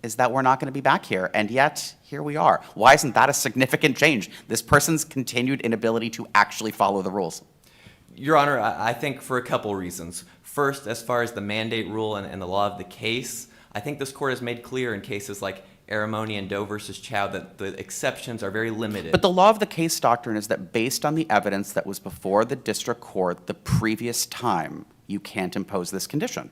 is that we're not going to be back here. And yet, here we are. Why isn't that a significant change? This person's continued inability to actually follow the rules. Your Honor, I think for a couple reasons. First, as far as the mandate rule and the law of the case, I think this court has made clear in cases like Aramoni and Doe versus Chow that the exceptions are very limited. But the law of the case doctrine is that based on the evidence that was before the district court the previous time, you can't impose this condition.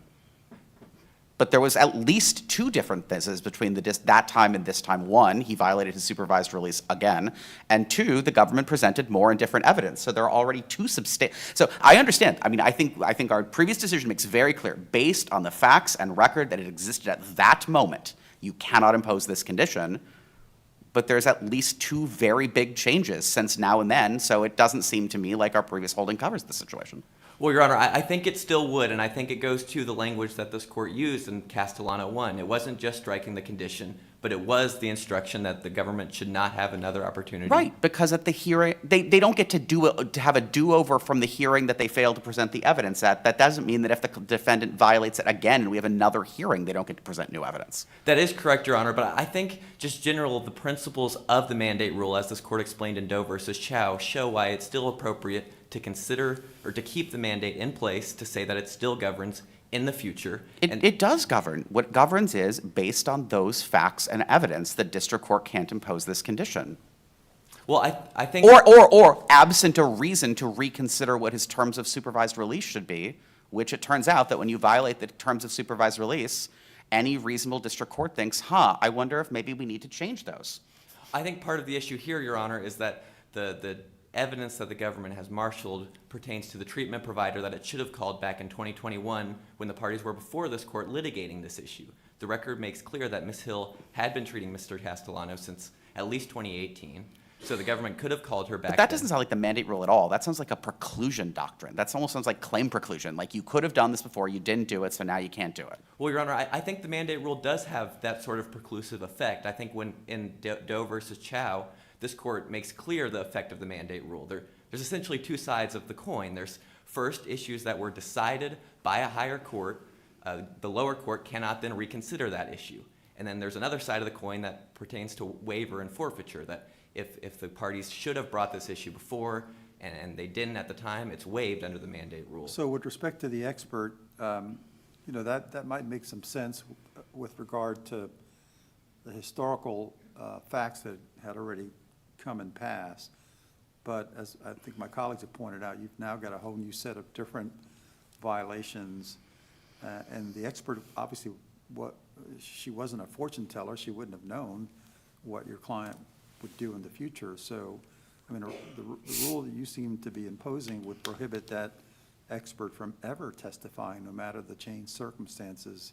But there was at least two differences between that time and this time. One, he violated his supervised release again. And two, the government presented more and different evidence. So there are already two substantial. So I understand. I mean, I think our previous decision makes very clear, based on the facts and record that it existed at that moment, you cannot impose this condition. But there's at least two very big changes since now and then. So it doesn't seem to me like our previous holding covers the situation. Well, Your Honor, I think it still would, and I think it goes to the language that this court used in Castellano 1. It wasn't just striking the condition, but it was the instruction that the government should not have another opportunity. Right, because at the hearing, they don't get to have a do-over from the hearing that they failed to present the evidence at. That doesn't mean that if the defendant violates it again and we have another hearing, they don't get to present new evidence. That is correct, Your Honor, but I think just general the principles of the mandate rule, as this court explained in Doe versus Chow, show why it's still appropriate to consider or to keep the mandate in place to say that it still governs in the future. It does govern. What governs is, based on those facts and evidence, the district court can't impose this condition. Well, I think... Or absent a reason to reconsider what his terms of supervised release should be, which it turns out that when you violate the terms of supervised release, any reasonable district court thinks, I wonder if maybe we need to change those. I think part of the issue here, Your Honor, is that the evidence that the government has marshaled pertains to the treatment provider that it should have called back in 2021 when the parties were before this court litigating this issue. The record makes clear that Ms. Hill had been treating Mr. Castellano since at least 2018, so the government could have called her back. But that doesn't sound like the mandate rule at all. That sounds like a preclusion doctrine. That almost sounds like claim preclusion. Like you could have done this before, you didn't do it, so now you can't do it. Well, Your Honor, I think the mandate rule does have that sort of preclusive effect. I think when in Doe versus Chow, this court makes clear the effect of the mandate rule. There's essentially two sides of the coin. There's first issues that were decided by a higher court the lower court cannot then reconsider that issue. And then there's another side of the coin that pertains to waiver and forfeiture, that if the parties should have brought this issue before and they didn't at the time, it's waived under the mandate rule. So with respect to the expert, that might make some sense with regard to the historical facts that had already come and passed. But as I think my colleagues have pointed out, you've now got a whole new set of different violations. And the expert, obviously, she wasn't a fortune teller. She wouldn't have known what your client would do in the future. So, I mean, the rule that you seem to be imposing would prohibit that expert from ever testifying, no matter the changed circumstances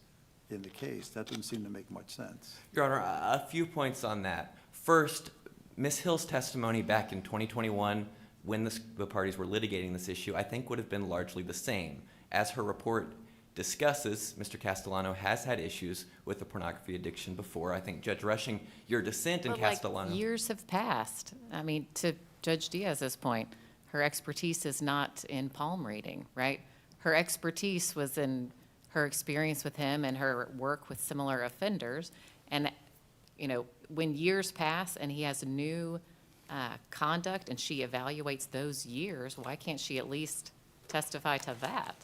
in the case. That doesn't seem to make much sense. Your Honor, a few points on that. First, Ms. Hill's testimony back in 2021, when the parties were litigating this issue, I think would have been largely the same. As her report discusses, Mr. Castellano has had issues with the pornography addiction before. I think, Judge Rushing, your dissent in But, Castellano. years have passed. I mean, to Judge Diaz's point, her expertise is not in palm reading, right? Her expertise was in her experience with him and her work with similar offenders. And, when years pass and he has new conduct and she evaluates those years, why can't she at least testify to that?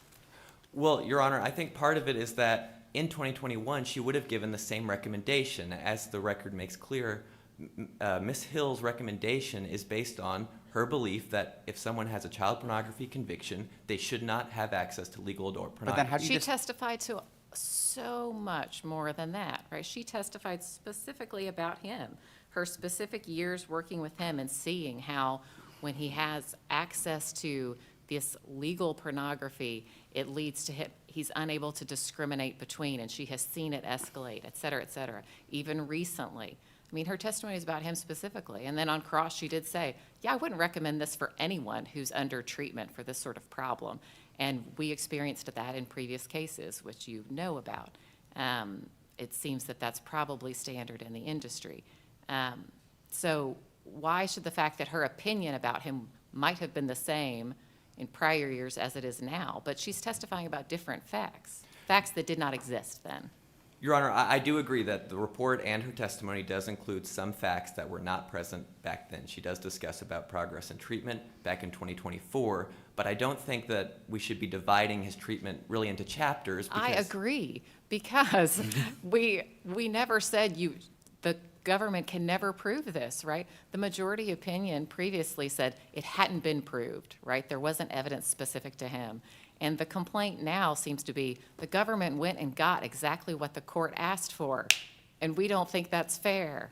Well, Your Honor, I think part of it is that in 2021, she would have given the same recommendation. As the record makes clear, Ms. Hill's recommendation is based on her belief that if someone has a child pornography conviction, they should not have access to legal adult pornography. But then how do you She testified to so much more than that, right? She testified specifically about him, her specific years working with him and seeing how when he has access to this legal pornography, it leads to him, he's unable to discriminate between, and she has seen it escalate, et cetera, even recently. I mean, her testimony is about him specifically. And then on cross, she did say, yeah, I wouldn't recommend this for anyone who's under treatment for this sort of problem. And we experienced that in previous cases, which you know about. It seems that that's probably standard in the industry. So why should the fact that her opinion about him might have been the same in prior years as it is now, but she's testifying about different facts that did not exist then? Your Honor, I do agree that the report and her testimony does include some facts that were not present back then. She does discuss about progress in treatment back in 2024, but I don't think that we should be dividing his treatment really into chapters. I agree, because we never said the government can never prove this, right? The majority opinion previously said it hadn't been proved, right? There wasn't evidence specific to him. And the complaint now seems to be the government went and got exactly what the court asked for, and we don't think that's fair.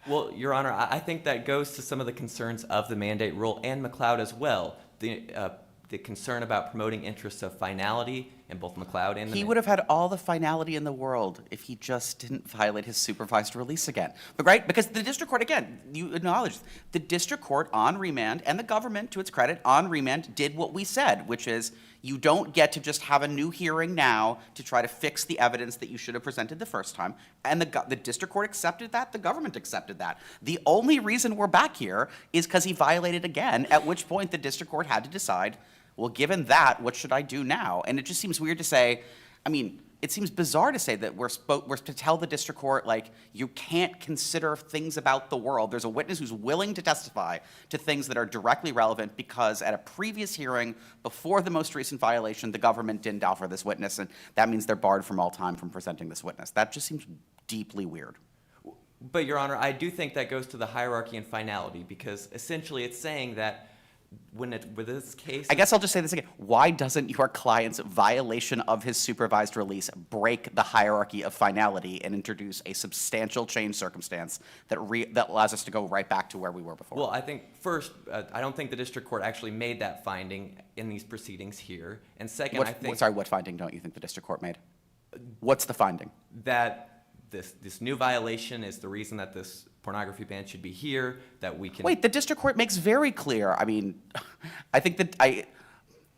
Well, Your Honor, I think that goes to some of the concerns of the mandate rule and McLeod as well. The concern about promoting interests of finality in both McLeod and the He would have had all the finality in the world if he just didn't violate his supervised release again. But right, because the district court, again, you acknowledge, the district court on remand, and the government, to its credit, on remand, did what we said, which is you don't get to just have a new hearing now to try to fix the evidence that you should have presented the first time. And the district court accepted that, the government accepted that. The only reason we're back here is because he violated again, at which point the district court had to decide, well, given that, what should I do now? And it just seems weird to say, I mean, it seems bizarre to say that we're to tell the district court, like, you can't consider things about the world. There's a witness who's willing to testify to things that are directly relevant because at a previous hearing before the most recent violation, the government didn't offer this witness, and that means they're barred from all time from presenting this witness. That just seems deeply weird. But, Your Honor, I do think that goes to the hierarchy and finality, because essentially it's saying that with this case, I guess I'll just say this again. Why doesn't your client's violation of his supervised release break the hierarchy of finality and introduce a substantial change circumstance that allows us to go right back to where we were before? Well, I think first, I don't think the district court actually made that finding in these proceedings here. And second, I think... what finding don't you think the district court made? What's the finding? That this new violation is the reason that this pornography ban should be here, that we can... Wait, the district court makes very clear, I mean, I think that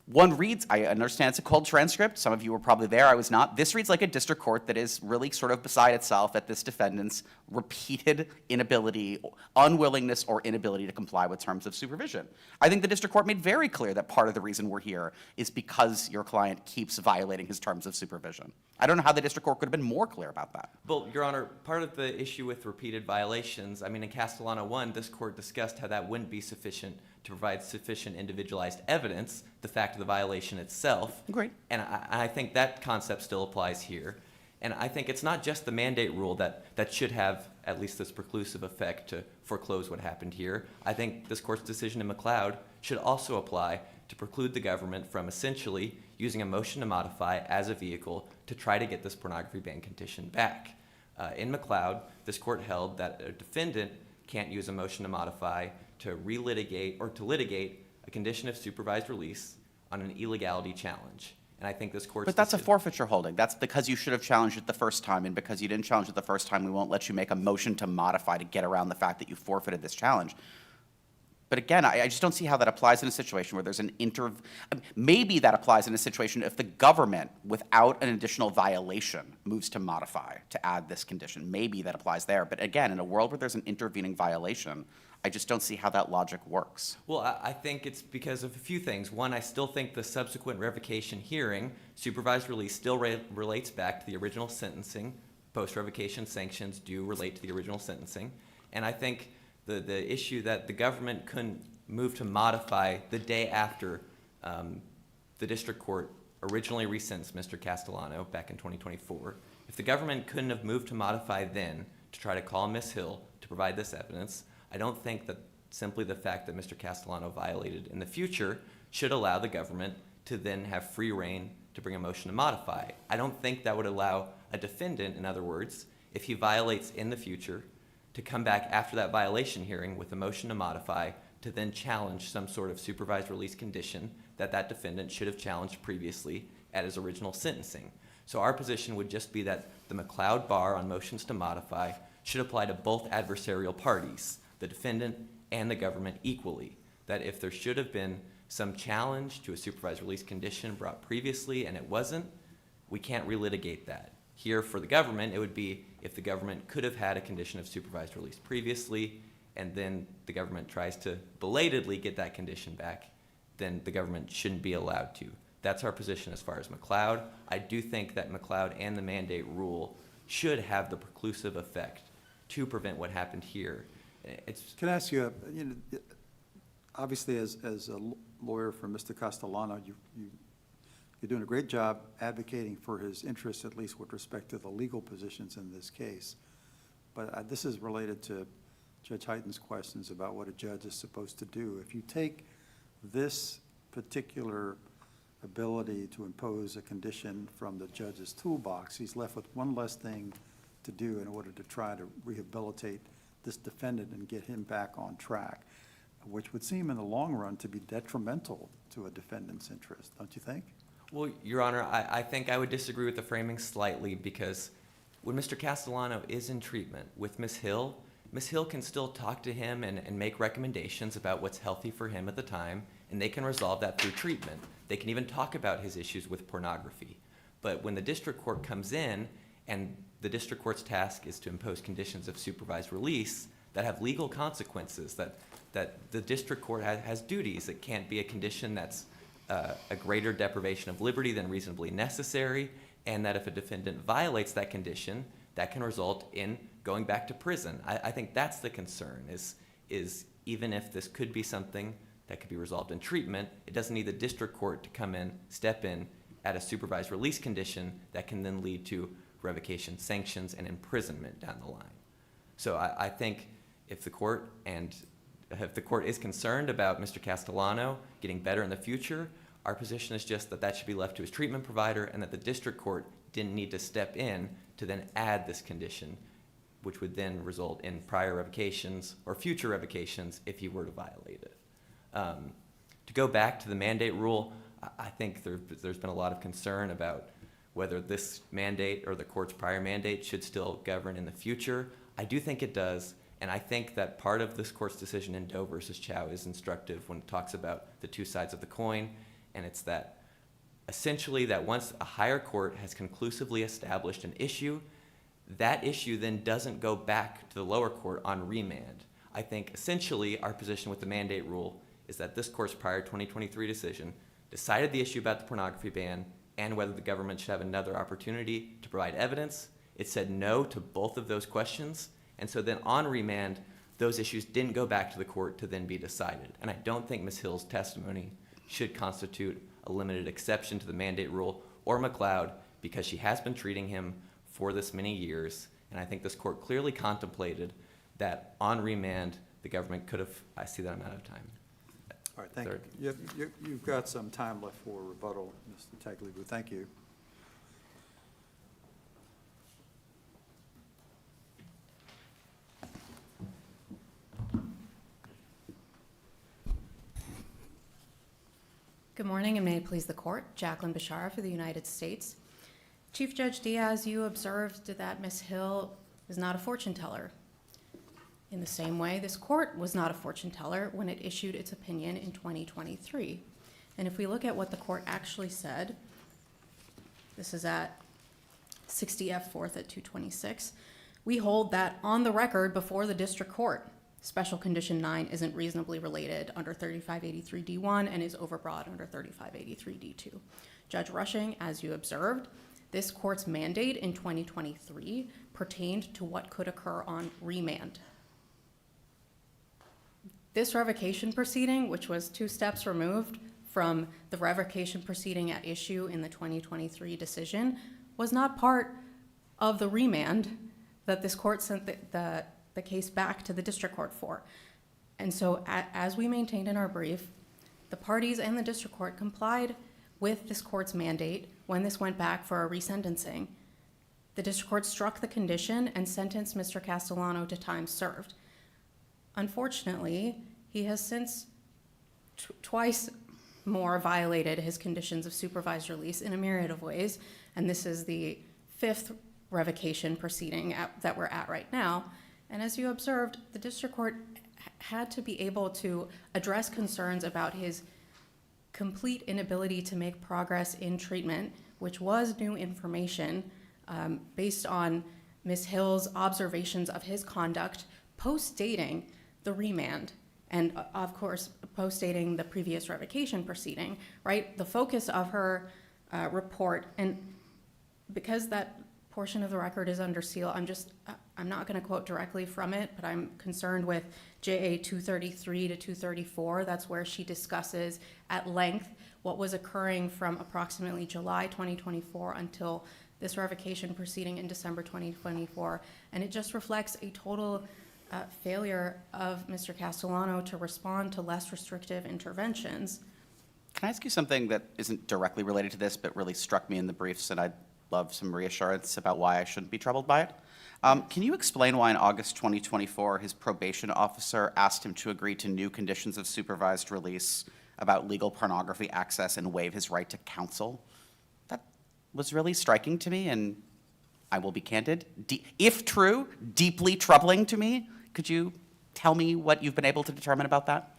One reads, I understand it's a cold transcript. Some of you were probably there. I was not. This reads like a district court that is really sort of beside itself at this defendant's repeated inability, unwillingness, or inability to comply with terms of supervision. I think the district court made very clear that part of the reason we're here is because your client keeps violating his terms of supervision. I don't know how the district court could have been more clear about that. Well, Your Honor, part of the issue with repeated violations, I mean, in Castellano 1, this court discussed how that wouldn't be sufficient to provide sufficient individualized evidence, the fact of the violation itself. Great. And I think that concept still applies here. And I think it's not just the mandate rule that should have at least this preclusive effect to foreclose what happened here. I think this court's decision in McLeod should also apply to preclude the government from essentially using a motion to modify as a vehicle to try to get this pornography ban condition back. In McLeod, this court held that a defendant can't use a motion to modify to relitigate or to litigate a condition of supervised release on an illegality challenge. And I think this court's But that's a decision- forfeiture holding. That's because you should have challenged it the first time, and because you didn't challenge it the first time, we won't let you make a motion to modify to get around the fact that you forfeited this challenge. But again, I just don't see how that applies in a situation where there's an maybe that applies in a situation if the government, without an additional violation, moves to modify, to add this condition. Maybe that applies there. But again, in a world where there's an intervening violation, I just don't see how that logic works. Well, I think it's because of a few things. One, I still think the subsequent revocation hearing, supervised release still relates back to the original sentencing. Post-revocation sanctions do relate to the original sentencing. And I think the issue that the government couldn't move to modify the day after the district court originally resentenced Mr. Castellano back in 2024, if the government couldn't have moved to modify then to try to call Ms. Hill to provide this evidence, I don't think that simply the fact that Mr. Castellano violated in the future should allow the government to then have free rein to bring a motion to modify. I don't think that would allow a defendant, in other words, if he violates in the future, to come back after that violation hearing with a motion to modify to then challenge some sort of supervised release condition that defendant should have challenged previously at his original sentencing. So our position would just be that the McLeod bar on motions to modify should apply to both adversarial parties, the defendant and the government equally, that if there should have been some challenge to a supervised release condition brought previously and it wasn't, we can't relitigate that. Here for the government, it would be if the government could have had a condition of supervised release previously and then the government tries to belatedly get that condition back, then the government shouldn't be allowed to. That's our position as far as McLeod. I do think that McLeod and the mandate rule should have the preclusive effect to prevent what happened here. Can I ask you, obviously as a lawyer for Mr. Castellano, you're doing a great job advocating for his interests, at least with respect to the legal positions in this case. But this is related to Judge Hyten's questions about what a judge is supposed to do. If you take this particular ability to impose a condition from the judge's toolbox, he's left with one less thing to do in order to try to rehabilitate this defendant and get him back on track, which would seem in the long run to be detrimental to a defendant's interest, don't you think? Well, Your Honor, I think I would disagree with the framing slightly because when Mr. Castellano is in treatment with Ms. Hill can still talk to him and make recommendations about what's healthy for him at the time, and they can resolve that through treatment. They can even talk about his issues with pornography. But when the district court comes in and the district court's task is to impose conditions of supervised release that have legal consequences, that the district court has duties. It can't be a condition that's a greater deprivation of liberty than reasonably necessary, and that if a defendant violates that condition, that can result in going back to prison. I think that's the concern, is even if this could be something that could be resolved in treatment, it doesn't need the district court to come in, step in at a supervised release condition that can then lead to revocation sanctions and imprisonment down the line. So I think if the court is concerned about Mr. Castellano getting better in the future, our position is just that should be left to his treatment provider and that the district court didn't need to step in to then add this condition, which would then result in prior revocations or future revocations if he were to violate it. To go back to the mandate rule, I think there's been a lot of concern about whether this mandate or the court's prior mandate should still govern in the future. I do think it does, and I think that part of this court's decision in Doe versus Chow is instructive when it talks about the two sides of the coin, and it's that essentially that once a higher court has conclusively established an issue, that issue then doesn't go back to the lower court on remand. I think essentially our position with the mandate rule is that this court's prior 2023 decision decided the issue about the pornography ban and whether the government should have another opportunity to provide evidence. It said no to both of those questions, and so then on remand, those issues didn't go back to the court to then be decided. And I don't think Ms. Hill's testimony should constitute a limited exception to the mandate rule or McLeod, because she has been treating him for this many years, and I think this court clearly contemplated that on remand, the government could have, I see that I'm out of time. All right, thank Third. you. You've got some time left for rebuttal, Mr. Tagliabue. Thank you. Good morning, and may it please the court. Jacqueline Bashara for the United States. Chief Judge Diaz, you observed that Ms. Hill is not a fortune teller. In the same way, this court was not a fortune teller when it issued its opinion in 2023. And if we look at what the court actually said, this is at 60 F 4th at 226, we hold that on the record before the district court, Special Condition 9 isn't reasonably related under 3583 D1 and is overbroad under 3583 D2. Judge Rushing, as you observed, this court's mandate in 2023 pertained to what could occur on remand. This revocation proceeding, which was 2 steps removed from the revocation proceeding at issue in the 2023 decision, was not part of the remand that this court sent the case back to the district court for. And so as we maintained in our brief, the parties and the district court complied with this court's mandate when this went back for a resentencing. The district court struck the condition and sentenced Mr. Castellano to time served. Unfortunately, he has since twice more violated his conditions of supervised release in a myriad of ways, and this is the 5th revocation proceeding that we're at right now. And as you observed, the district court had to be able to address concerns about his complete inability to make progress in treatment, which was new information based on Ms. Hill's observations of his conduct post-dating the remand, and of course, post-dating the previous revocation proceeding, right? The focus of her report, and because that portion of the record is under seal, I'm not going to quote directly from it, but I'm concerned with JA 233 to 234. That's where she discusses at length what was occurring from approximately July 2024 until this revocation proceeding in December 2024. And it just reflects a total failure of Mr. Castellano to respond to less restrictive interventions. Can I ask you something that isn't directly related to this, but really struck me in the briefs, and I'd love some reassurance about why I shouldn't be troubled by it? Can you explain why in August 2024, his probation officer asked him to agree to new conditions of supervised release about legal pornography access and waive his right to counsel? That was really striking to me, and I will be candid. If true, deeply troubling to me. Could you tell me what you've been able to determine about that?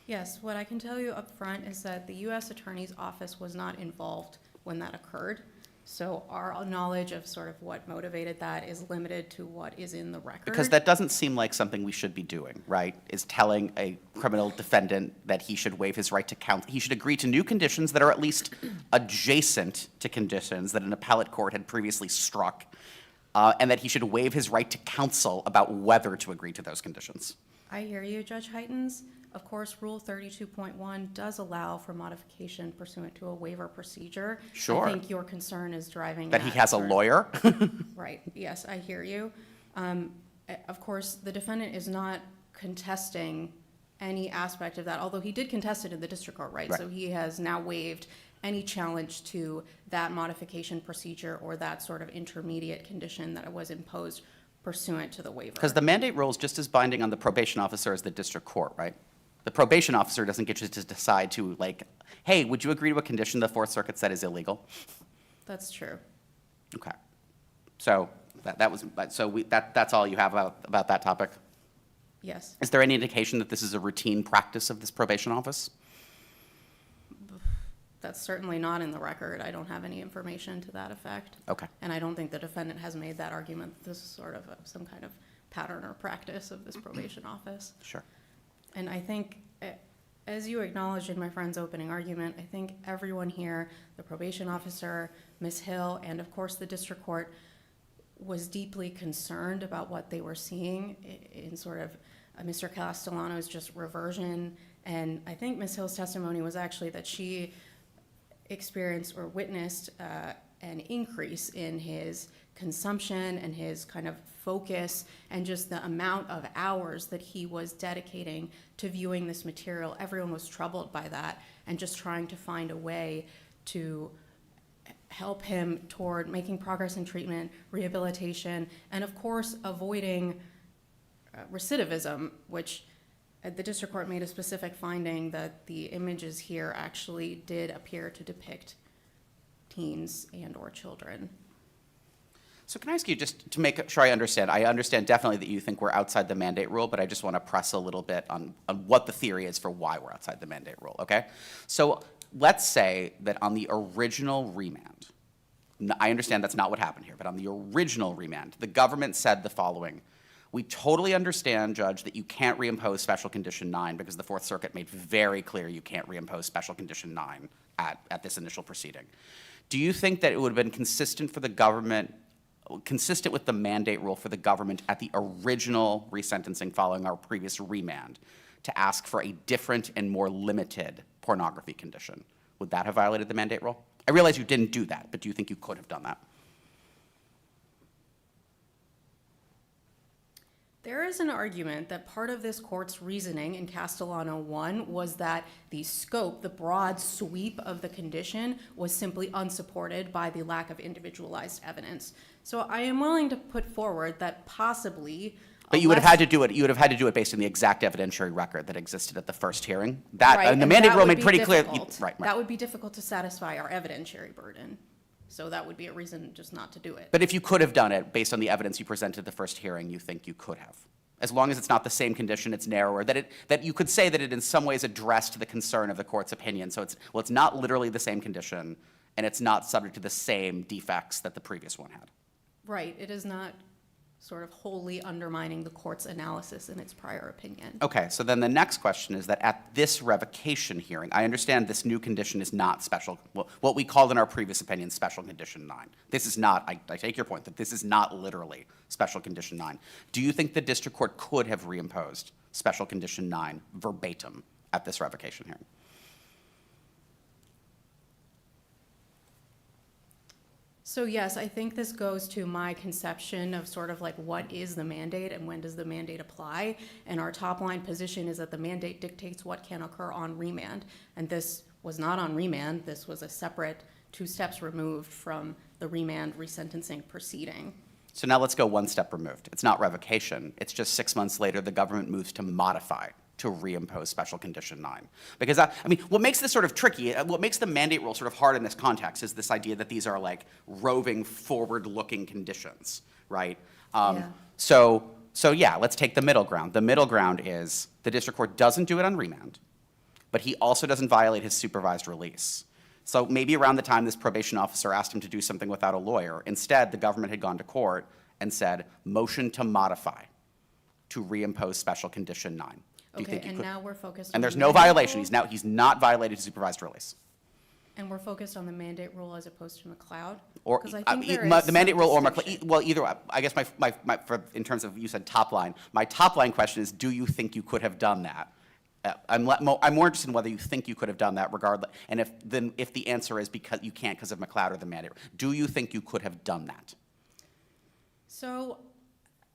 Yes, what I can tell you up front is that the U.S. Attorney's Office was not involved when that occurred. So our knowledge of sort of what motivated that is limited to what is in the record. Because that doesn't seem like something we should be doing, right? Is telling a criminal defendant that he should waive his right to counsel. He should agree to new conditions that are at least adjacent to conditions that an appellate court had previously struck, and that he should waive his right to counsel about whether to agree to those conditions. I hear you, Judge Heitens. Of course, Rule 32.1 does allow for modification pursuant to a waiver procedure. Sure. I think your concern is driving That he has a lawyer? Right, yes, I hear you. Of course, the defendant is not contesting any aspect of that, although he did contest it in the district court, right? Right. So he has now waived any challenge to that modification procedure or that sort of intermediate condition that was imposed pursuant to the waiver. Because the mandate rule is just as binding on the probation officer as the district court, right? The probation officer doesn't get to decide to, like, hey, would you agree to a condition the Fourth Circuit said is illegal? That's true. Okay. So that's all you have about that topic? Yes. Is there any indication that this is a routine practice of this probation office? That's certainly not in the record. I don't have any information to that effect. Okay. And I don't think the defendant has made that argument that this is sort of some kind of pattern or practice of this probation office. Sure. And I think, as you acknowledged in my friend's opening argument, I think everyone here, the probation officer, Ms. Hill, and of course the district court, was deeply concerned about what they were seeing in sort of Mr. Castellano's just reversion. And I think Ms. Hill's testimony was actually that she experienced or witnessed an increase in his consumption and his kind of focus and just the amount of hours that he was dedicating to viewing this material. Everyone was troubled by that and just trying to find a way to help him toward making progress in treatment, rehabilitation, and of course avoiding recidivism, which the district court made a specific finding that the images here actually did appear to depict teens and or children. So can I ask you, just to make sure I understand definitely that you think we're outside the mandate rule, but I just want to press a little bit on what the theory is for why we're outside the mandate rule, okay? So let's say that on the original remand, I understand that's not what happened here, but on the original remand, the government said the following: we totally understand, Judge, that you can't reimpose Special Condition 9 because the Fourth Circuit made very clear you can't reimpose Special Condition 9 at this initial proceeding. Do you think that it would have been consistent for the government, consistent with the mandate rule for the government at the original resentencing following our previous remand, to ask for a different and more limited pornography condition? Would that have violated the mandate rule? I realize you didn't do that, but do you think you could have done that? There is an argument that part of this court's reasoning in Castellano 1 was that the scope, the broad sweep of the condition was simply unsupported by the lack of individualized evidence. So I am willing to put forward that possibly. But you would have had to do it. You would have had to do it based on the exact evidentiary record that existed at the first hearing. That and the mandate rule made pretty clear. Right. That would be difficult to satisfy our evidentiary burden. So that would be a reason just not to do it. But if you could have done it based on the evidence you presented at the first hearing, you think you could have, as long as it's not the same condition, it's narrower. That you could say that it in some ways addressed the concern of the court's opinion. So it's not literally the same condition, and it's not subject to the same defects that the previous one had. Right. It is not sort of wholly undermining the court's analysis in its prior opinion. Okay, so then the next question is that at this revocation hearing, I understand this new condition is not special, what we called in our previous opinion Special Condition 9. This is not, I take your point, that this is not literally Special Condition 9. Do you think the district court could have reimposed Special Condition 9 verbatim at this revocation hearing? So yes, I think this goes to my conception of sort of like what is the mandate and when does the mandate apply. And our top line position is that the mandate dictates what can occur on remand. And this was not on remand. This was a separate 2 steps removed from the remand resentencing proceeding. So now let's go 1 step removed. It's not revocation. It's just 6 months later the government moves to modify, to reimpose Special Condition 9. Because, I mean, what makes this sort of tricky, what makes the mandate rule sort of hard in this context is this idea that these are like roving, forward-looking conditions, right? Yeah. So yeah, let's take the middle ground. The middle ground is the district court doesn't do it on remand, but he also doesn't violate his supervised release. So maybe around the time this probation officer asked him to do something without a lawyer, instead the government had gone to court and said, motion to modify, to reimpose Special Condition 9. Okay, and now we're focused on And there's the no mandate violation. rule? He's not violated his supervised release. And we're focused on the mandate rule as opposed to McLeod? Or 'Cause I think there is the mandate some rule or distinction. well, either. I guess in terms of, you said top line. My top line question is, do you think you could have done that? I'm more interested in whether you think you could have done that, regardless. And if the answer is because you can't because of McLeod or the mandate, do you think you could have done that? So,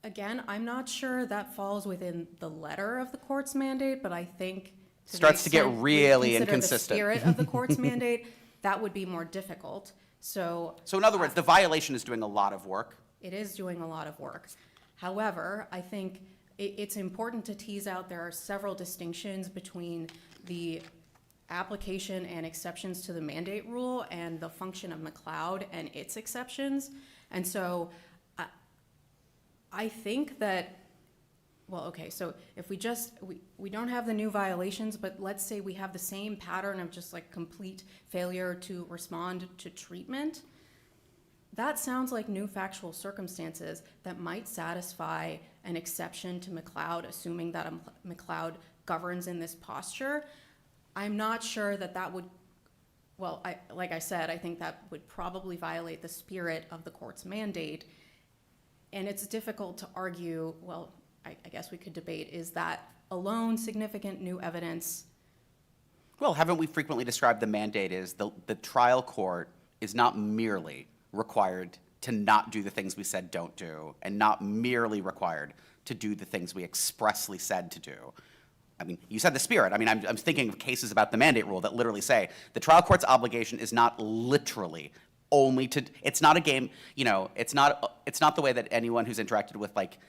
again, I'm not sure that falls within the letter of the court's mandate, but I think the Starts to get extent we really consider inconsistent. the spirit of the court's mandate, that would be more difficult. So So in other words, the violation is doing a lot of work. it is doing a lot of work. However, I think it's important to tease out there are several distinctions between the application and exceptions to the mandate rule and the function of McLeod and its exceptions. And so I think that well, okay, so if we don't have the new violations, but let's say we have the same pattern of just like complete failure to respond to treatment, that sounds like new factual circumstances that might satisfy an exception to McLeod, assuming that McLeod governs in this posture. I'm not sure that would, well, like I said, I think that would probably violate the spirit of the court's mandate. And it's difficult to argue, well, I guess we could debate, is that alone significant new evidence? Well, haven't we frequently described the mandate as the trial court is not merely required to not do the things we said don't do, and not merely required to do the things we expressly said to do. I mean, you said the spirit. I mean, I'm thinking of cases about the mandate rule that literally say the trial court's obligation is not literally only to, it's not a game, you know, it's not the way that anyone who's interacted with like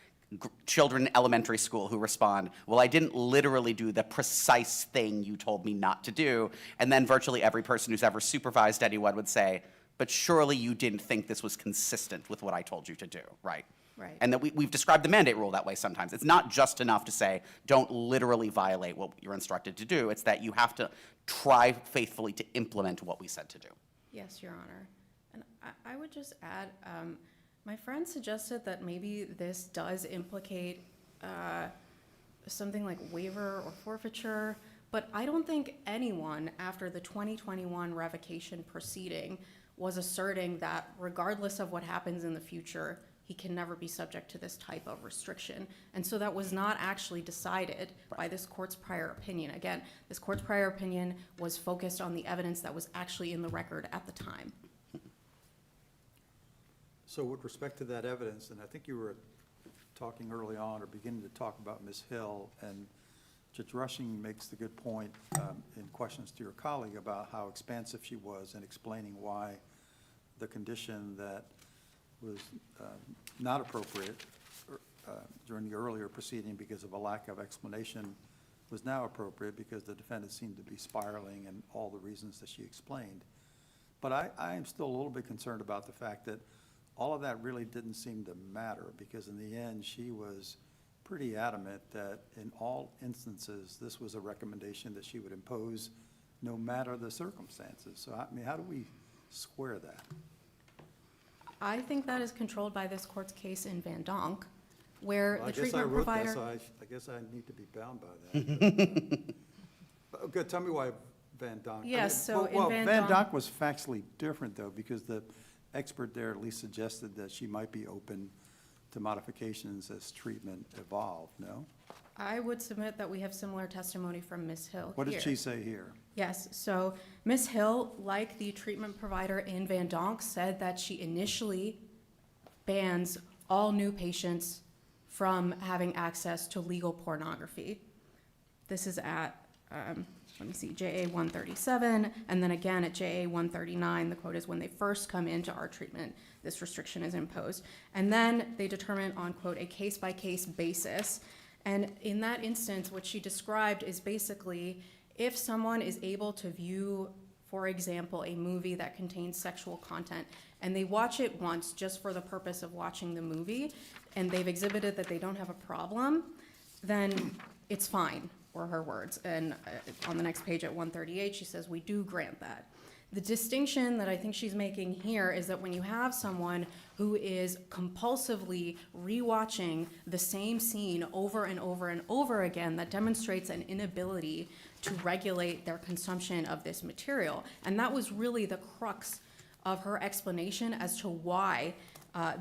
children in elementary school who respond, well, I didn't literally do the precise thing you told me not to do. And then virtually every person who's ever supervised anyone would say, but surely you didn't think this was consistent with what I told you to do, right? Right. And that we've described the mandate rule that way sometimes. It's not just enough to say, don't literally violate what you're instructed to do. It's that you have to try faithfully to implement what we said to do. Yes, Your Honor. And I would just add, my friend suggested that maybe this does implicate something like waiver or forfeiture, but I don't think anyone after the 2021 revocation proceeding was asserting that regardless of what happens in the future, he can never be subject to this type of restriction. And so that was not actually decided by this court's prior opinion. Again, this court's prior opinion was focused on the evidence that was actually in the record at the time. So with respect to that evidence, and I think you were talking early on or beginning to talk about Ms. Hill, and Judge Rushing makes the good point in questions to your colleague about how expansive she was in explaining why the condition that was not appropriate during the earlier proceeding because of a lack of explanation was now appropriate because the defendant seemed to be spiraling and all the reasons that she explained. But I am still a little bit concerned about the fact that all of that really didn't seem to matter because in the end she was pretty adamant that in all instances this was a recommendation that she would impose no matter the circumstances. So I mean, how do we square that? I think that is controlled by this court's case in Van Donk, where Well, the treatment provider. I guess I need to be bound by that. But, okay, tell me why Van Donk. Yes, so in well, Van Van Donk- Donk was factually different though, because the expert there at least suggested that she might be open to modifications as treatment evolved, no? I would submit that we have similar testimony from Ms. Hill What did here. she say here? Yes, so Ms. Hill, like the treatment provider in Van Donk, said that she initially bans all new patients from having access to legal pornography. This is at, let me see, JA 137, and then again at JA 139, the quote is, when they first come into our treatment, this restriction is imposed. And then they determine on, quote, a case-by-case basis. And in that instance, what she described is basically if someone is able to view, for example, a movie that contains sexual content, and they watch it once just for the purpose of watching the movie, and they've exhibited that they don't have a problem, then it's fine, were her words. And on the next page at 138, she says, we do grant that. The distinction that I think she's making here is that when you have someone who is compulsively rewatching the same scene over and over and over again, that demonstrates an inability to regulate their consumption of this material. And that was really the crux of her explanation as to why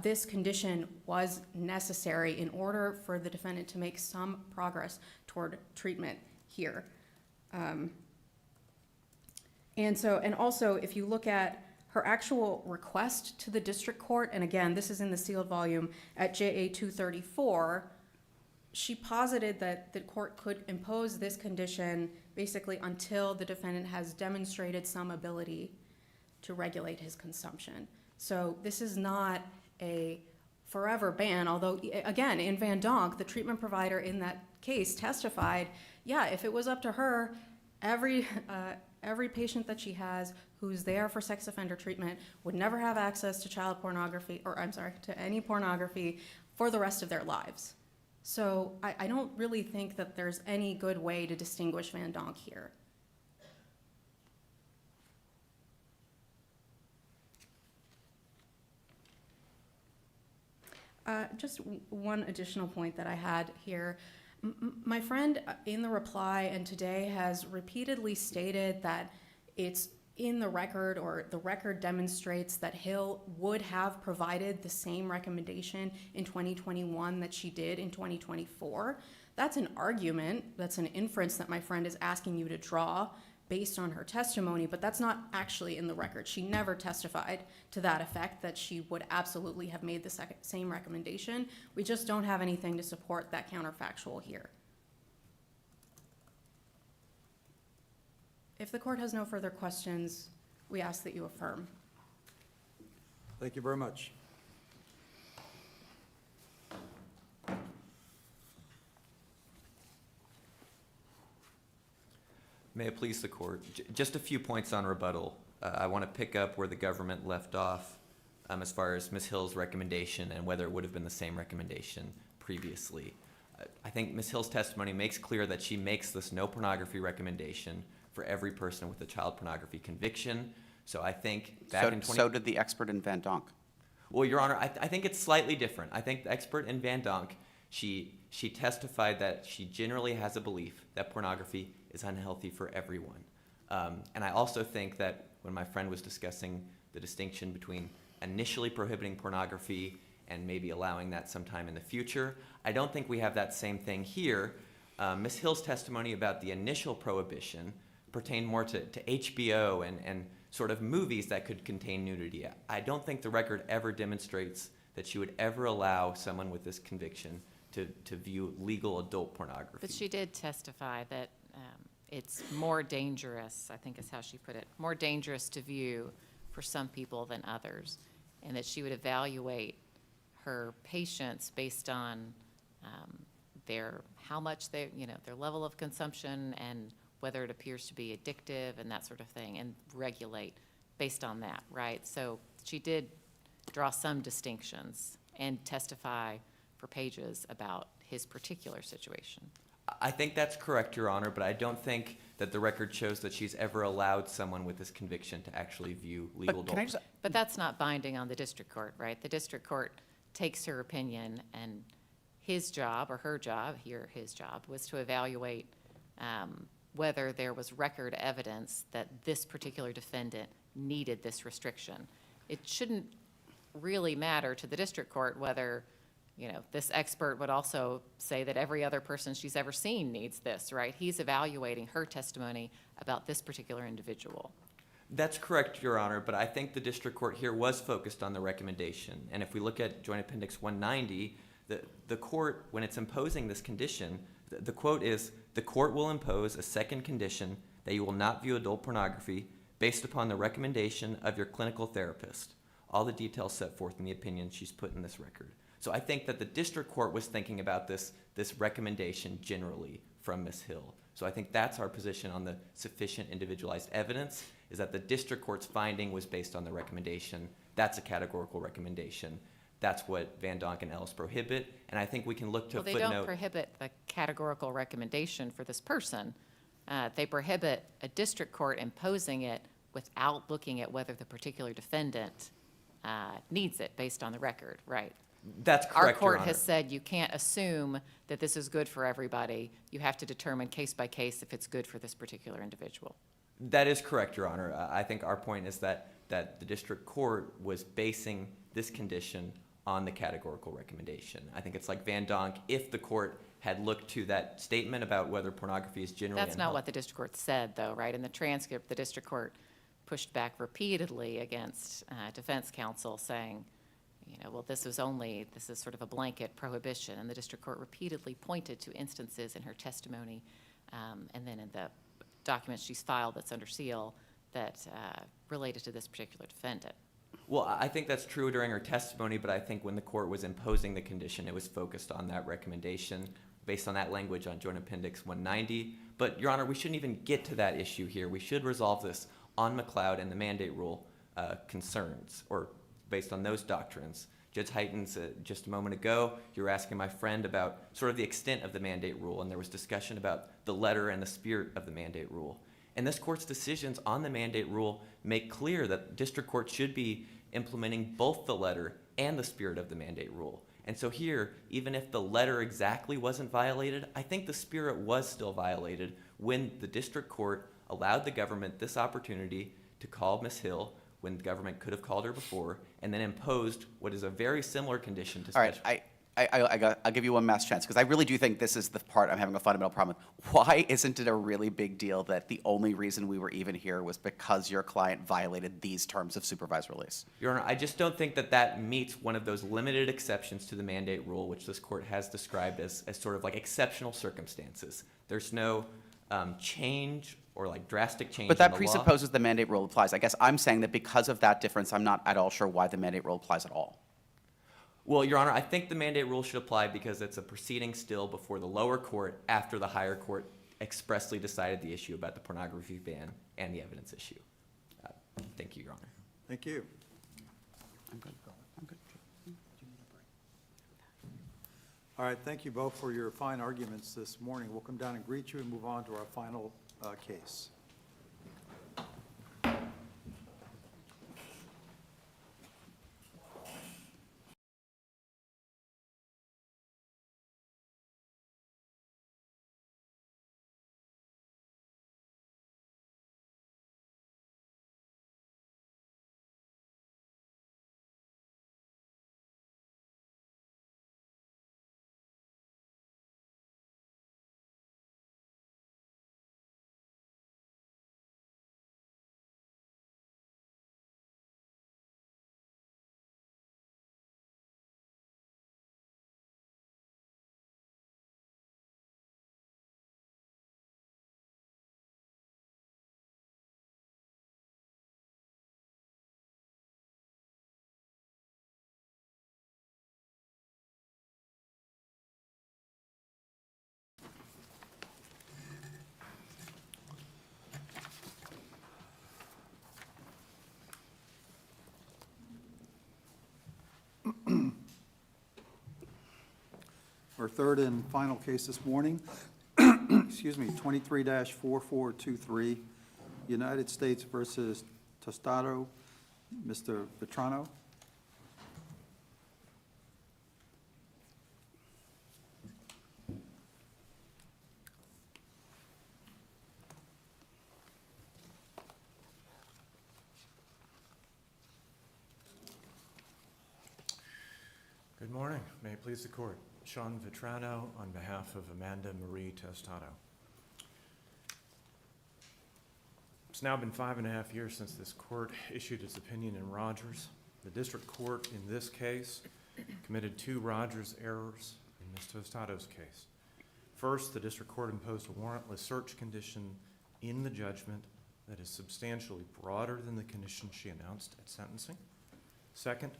this condition was necessary in order for the defendant to make some progress toward treatment here. And also, if you look at her actual request to the district court, and again, this is in the sealed volume at JA 234, she posited that the court could impose this condition basically until the defendant has demonstrated some ability to regulate his consumption. So this is not a forever ban, although, again, in Van Donk, the treatment provider in that case testified, yeah, if it was up to her, every patient that she has who's there for sex offender treatment would never have access to child pornography, or I'm sorry, to any pornography for the rest of their lives. So I don't really think that there's any good way to distinguish Van Donk here. Just one additional point that I had here. My friend in the reply and today has repeatedly stated that it's in the record, or the record demonstrates that Hill would have provided the same recommendation in 2021 that she did in 2024. That's an argument, that's an inference that my friend is asking you to draw based on her testimony, but that's not actually in the record. She never testified to that effect, that she would absolutely have made the same recommendation. We just don't have anything to support that counterfactual here. If the court has no further questions, we ask that you affirm. Thank you very much. May it please the court, just a few points on rebuttal. I want to pick up where the government left off as far as Ms. Hill's recommendation and whether it would have been the same recommendation previously. I think Ms. Hill's testimony makes clear that she makes this no pornography recommendation for every person with a child pornography conviction. So I think So did the expert in Van Donk. Well, Your Honor, I think it's slightly different. I think the expert in Van Donk, she testified that she generally has a belief that pornography is unhealthy for everyone. And I also think that when my friend was discussing the distinction between initially prohibiting pornography and maybe allowing that sometime in the future, I don't think we have that same thing here. Ms. Hill's testimony about the initial prohibition pertained more to HBO and sort of movies that could contain nudity. I don't think the record ever demonstrates that she would ever allow someone with this conviction to view legal adult pornography. But she did testify that it's more dangerous, I think is how she put it, more dangerous to view for some people than others, and that she would evaluate her patients based on their level of consumption and whether it appears to be addictive and that sort of thing, and regulate based on that, right? So she did draw some distinctions and testify for pages about his particular situation. I think that's correct, Your Honor, but I don't think that the record shows that she's ever allowed someone with this conviction to actually view legal adult. But that's not binding on the district court, right? The district court takes her opinion, and his job, or her job, his job, was to evaluate whether there was record evidence that this particular defendant needed this restriction. It shouldn't really matter to the district court whether, this expert would also say that every other person she's ever seen needs this, right? He's evaluating her testimony about this particular individual. That's correct, Your Honor, but I think the district court here was focused on the recommendation. And if we look at Joint Appendix 190, the court, when it's imposing this condition, the quote is, "The court will impose a second condition that you will not view adult pornography based upon the recommendation of your clinical therapist." All the details set forth in the opinion she's put in this record. So I think that the district court was thinking about this recommendation generally from Ms. Hill. So I think that's our position on the sufficient individualized evidence, is that the district court's finding was based on the recommendation. That's a categorical recommendation. That's what Van Donk and Ellis prohibit, and I think we can look to Well, they footnote. don't prohibit the categorical recommendation for this person. They prohibit a district court imposing it without looking at whether the particular defendant needs it based on the record, right? That's correct, Our Your court Honor. has said you can't assume that this is good for everybody. You have to determine case by case if it's good for this particular individual. That is correct, Your Honor. I think our point is that the district court was basing this condition on the categorical recommendation. I think it's like Van Donk, if the court had looked to that statement about whether pornography is generally That's not unhealthy. what the district court said, though, right? In the transcript, the district court pushed back repeatedly against defense counsel, saying, well, this is sort of a blanket prohibition. And the district court repeatedly pointed to instances in her testimony and then in the documents she's filed that's under seal that related to this particular defendant. Well, I think that's true during her testimony, but I think when the court was imposing the condition, it was focused on that recommendation based on that language on Joint Appendix 190. But, Your Honor, we shouldn't even get to that issue here. We should resolve this on McLeod and the mandate rule concerns, or based on those doctrines. Judge Heitens, just a moment ago, you were asking my friend about sort of the extent of the mandate rule, and there was discussion about the letter and the spirit of the mandate rule. And this court's decisions on the mandate rule make clear that district court should be implementing both the letter and the spirit of the mandate rule. And so here, even if the letter exactly wasn't violated, I think the spirit was still violated when the district court allowed the government this opportunity to call Ms. Hill when the government could have called her before, and then imposed what is a very similar condition to All right, special. I'll give you one last chance, because I really do think this is the part I'm having a fundamental problem with. Why isn't it a really big deal that the only reason we were even here was because your client violated these terms of supervised release? Your Honor, I just don't think that that meets one of those limited exceptions to the mandate rule, which this court has described as sort of like exceptional circumstances. There's no change or like drastic change But that in the law. presupposes the mandate rule applies. I guess I'm saying that because of that difference, I'm not at all sure why the mandate rule applies at all. Well, Your Honor, I think the mandate rule should apply because it's a proceeding still before the lower court after the higher court expressly decided the issue about the pornography ban and the evidence issue. Thank you, Your Honor. Thank you. I'm good. I'm good. All right, thank you both for your fine arguments this morning. We'll come down and greet you and move on to our final case. Our third and final case this morning, excuse me, 23-4423, United States versus Tostado. Mr. Vetrano. Good morning. May it please the court. Sean Vetrano on behalf of Amanda Marie Tostado. It's now been 5.5 years since this court issued its opinion in Rogers. The district court in this case committed 2 Rogers errors in Ms. Tostado's case. First, the district court imposed a warrantless search condition in the judgment that is substantially broader than the condition she announced at sentencing. Second,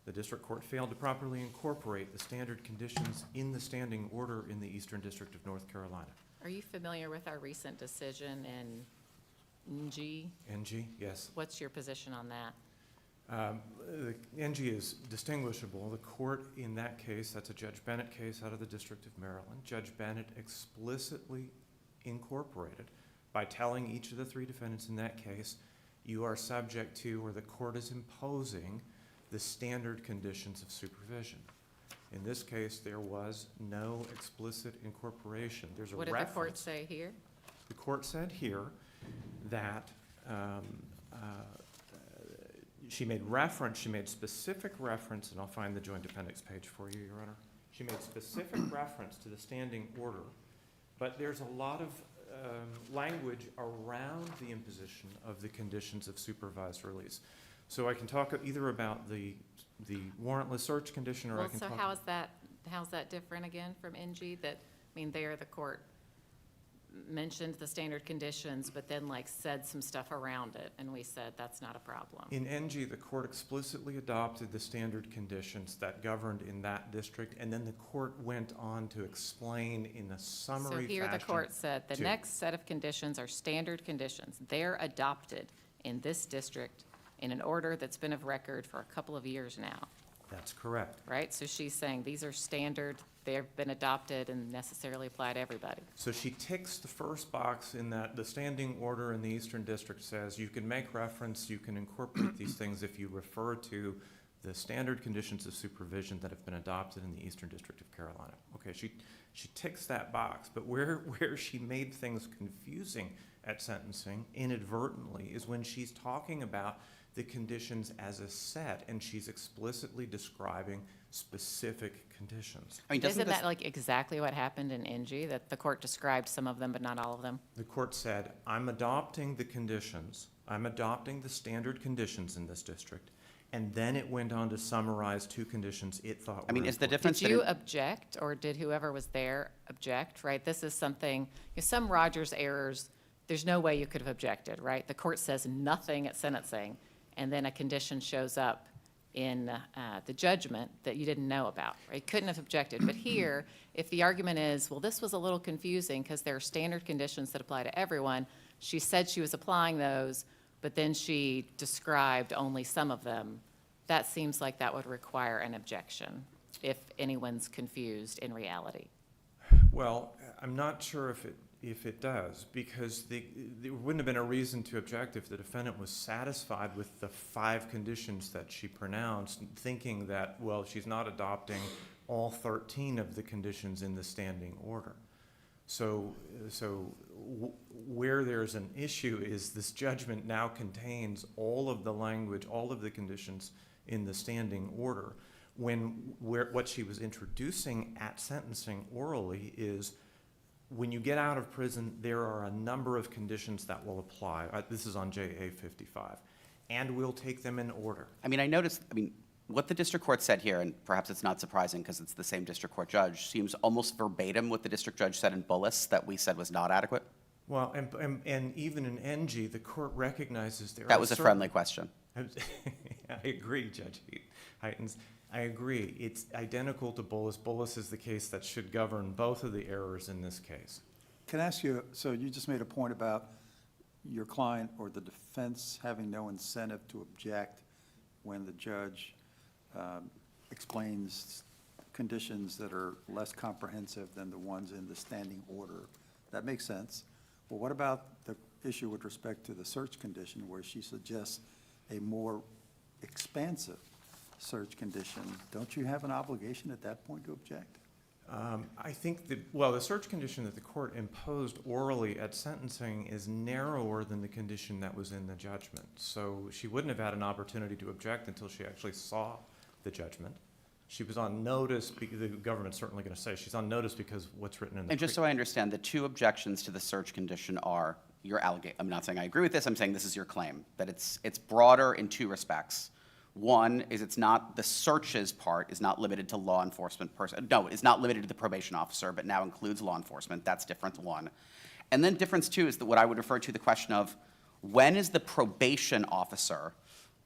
the district court failed to properly incorporate the standard conditions in the standing order in the Eastern District of North Carolina. Are you familiar with our recent decision in NG? NG, yes. What's your position on that? The NG is distinguishable. The court in that case, that's a Judge Bennett case out of the District of Maryland, Judge Bennett explicitly incorporated by telling each of the 3 defendants in that case, you are subject to, or the court is imposing, the standard conditions of supervision. In this case, there was no explicit incorporation. There's a What did the court say here? The court said here that she made specific reference, and I'll find the joint appendix page for you, Your Honor. She made specific reference to the standing order, but there's a lot of language around the imposition of the conditions of supervised release. So I can talk either about the warrantless search condition, or I can talk. So how's that different again from NG? That, I mean, there the court mentioned the standard conditions, but then like said some stuff around it, and we said that's not a problem. In NG, the court explicitly adopted the standard conditions that governed in that district, and then the court went on to explain in a summary fashion. So here the court said the next set of conditions are standard conditions. They're adopted in this district in an order that's been of record for a couple of years now. That's correct. right? So she's saying these are standard, they've been adopted and necessarily apply to everybody. So she ticks the first box in that the standing order in the Eastern District says you can make reference, you can incorporate these things if you refer to the standard conditions of supervision that have been adopted in the Eastern District of Carolina. Okay, she ticks that box, but where she made things confusing at sentencing inadvertently is when she's talking about the conditions as a set, and she's explicitly describing specific conditions. I mean, doesn't Isn't this, that like exactly what happened in NG, that the court described some of them but not all of them? The court said, I'm adopting the conditions, I'm adopting the standard conditions in this district, and then it went on to summarize two conditions it thought were I mean, is the important. difference Did that you it- object, or did whoever was there object, right? This is something, some Rogers errors, there's no way you could have objected, right? The court says nothing at sentencing, and then a condition shows up in the judgment that you didn't know about, right? You couldn't have objected. But here, if the argument is, well, this was a little confusing because there are standard conditions that apply to everyone, she said she was applying those, but then she described only some of them, that seems like that would require an objection if anyone's confused in reality. Well, I'm not sure if it does, because there wouldn't have been a reason to object if the defendant was satisfied with the 5 conditions that she pronounced, thinking that, well, she's not adopting all 13 of the conditions in the standing order. So where there's an issue is this judgment now contains all of the language, all of the conditions in the standing order, what she was introducing at sentencing orally is, when you get out of prison, there are a number of conditions that will apply. This is on JA 55. And we'll take them in order. I mean, I noticed, what the district court said here, and perhaps it's not surprising because it's the same district court judge, seems almost verbatim what the district judge said in Bullis that we said was not adequate. Well, and even in NG, the court recognizes there are That was a certain- friendly question. I agree, Judge Heitens. I agree. It's identical to Bullis. Bullis is the case that should govern both of the errors in this case. Can I ask you, so you just made a point about your client or the defense having no incentive to object when the judge explains conditions that are less comprehensive than the ones in the standing order. That makes sense. But what about the issue with respect to the search condition where she suggests a more expansive search condition? Don't you have an obligation at that point to object? I think the search condition that the court imposed orally at sentencing is narrower than the condition that was in the judgment. So she wouldn't have had an opportunity to object until she actually saw the judgment. She was on notice, the government's certainly going to say she's on notice because what's written in the. And just so I understand, the 2 objections to the search condition are your allegation. I'm not saying I agree with this, I'm saying this is your claim, that it's broader in 2 respects. One is it's not, the searches part is not limited to law enforcement it's not limited to the probation officer, but now includes law enforcement. That's difference 1. And then difference 2 is what I would refer to the question of, when is the probation officer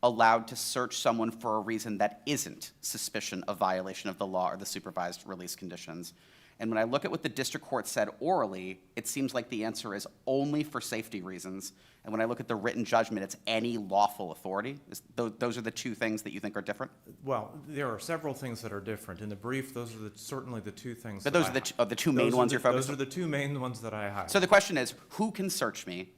allowed to search someone for a reason that isn't suspicion of violation of the law or the supervised release conditions? And when I look at what the district court said orally, it seems like the answer is only for safety reasons. And when I look at the written judgment, it's any lawful authority. Those are the 2 things that you think are different? Well, there are several things that are different. In the brief, those are certainly the 2 things. But those are the 2 main ones you're focused on? Those are the 2 main ones that I highlighted. So the question is, who can search me?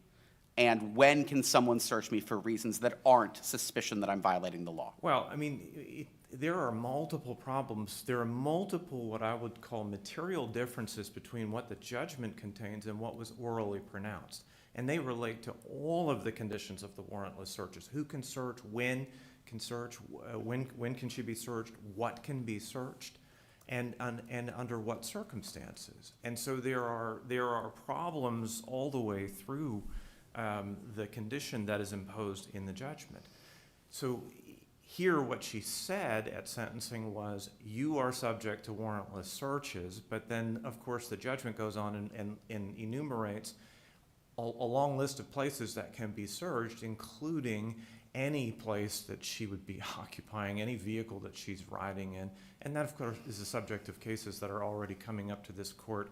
And when can someone search me for reasons that aren't suspicion that I'm violating the law? Well, I mean, there are multiple problems. There are multiple what I would call material differences between what the judgment contains and what was orally pronounced. And they relate to all of the conditions of the warrantless searches. Who can search, when can search, when can she be searched, what can be searched, and under what circumstances. And so there are problems all the way through the condition that is imposed in the judgment. So here what she said at sentencing was, you are subject to warrantless searches, but then, of course, the judgment goes on and enumerates a long list of places that can be searched, including any place that she would be occupying, any vehicle that she's riding in. And that, of course, is the subject of cases that are already coming up to this court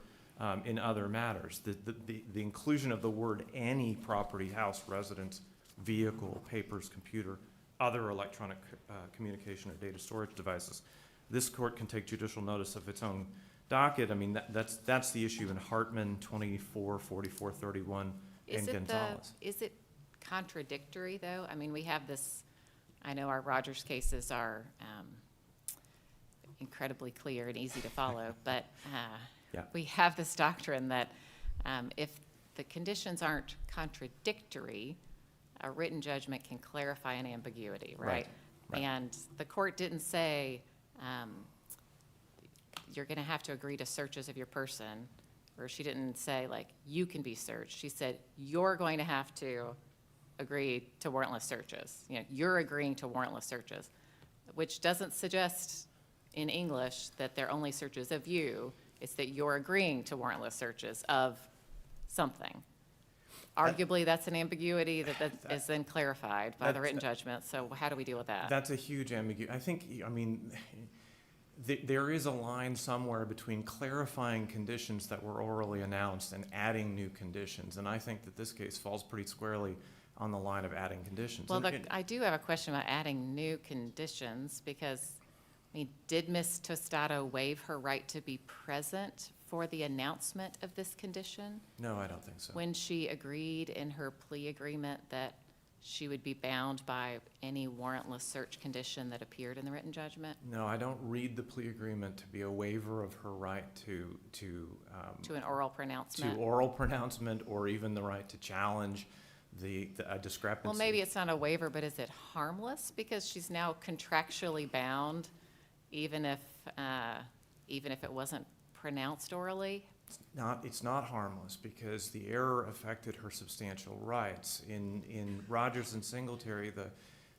in other matters. The inclusion of the word any property, house, residence, vehicle, papers, computer, other electronic communication or data storage devices. This court can take judicial notice of its own docket. I mean, that's the issue in Hartman, 24, 44, 31, and Gonzalez. Is it contradictory, though? I mean, we have this, I know our Rogers cases are incredibly clear and easy to follow, but Yeah. we have this doctrine that if the conditions aren't contradictory, a written judgment can clarify an ambiguity, right? Right. And the court didn't say, you're going to have to agree to searches of your person, or she didn't say, like, you can be searched. She said, you're going to have to agree to warrantless searches. You know, you're agreeing to warrantless searches, which doesn't suggest in English that they're only searches of you. It's that you're agreeing to warrantless searches of something. Arguably, that's an ambiguity that is then clarified by the written judgment. So how do we deal with that? That's a huge ambiguity. I think, I mean, there is a line somewhere between clarifying conditions that were orally announced and adding new conditions. And I think that this case falls pretty squarely on the line of adding conditions. Well, And I do have a question about adding new conditions because, I mean, did Ms. Tostado waive her right to be present for the announcement of this condition no, I don't think so. when she agreed in her plea agreement that she would be bound by any warrantless search condition that appeared in the written judgment? No, I don't read the plea agreement to be a waiver of her right to To an oral pronouncement? oral pronouncement or even the right to challenge the discrepancy. Well, maybe it's not a waiver, but is it harmless because she's now contractually bound even if it wasn't pronounced orally? It's not harmless because the error affected her substantial rights. In Rogers and Singletary,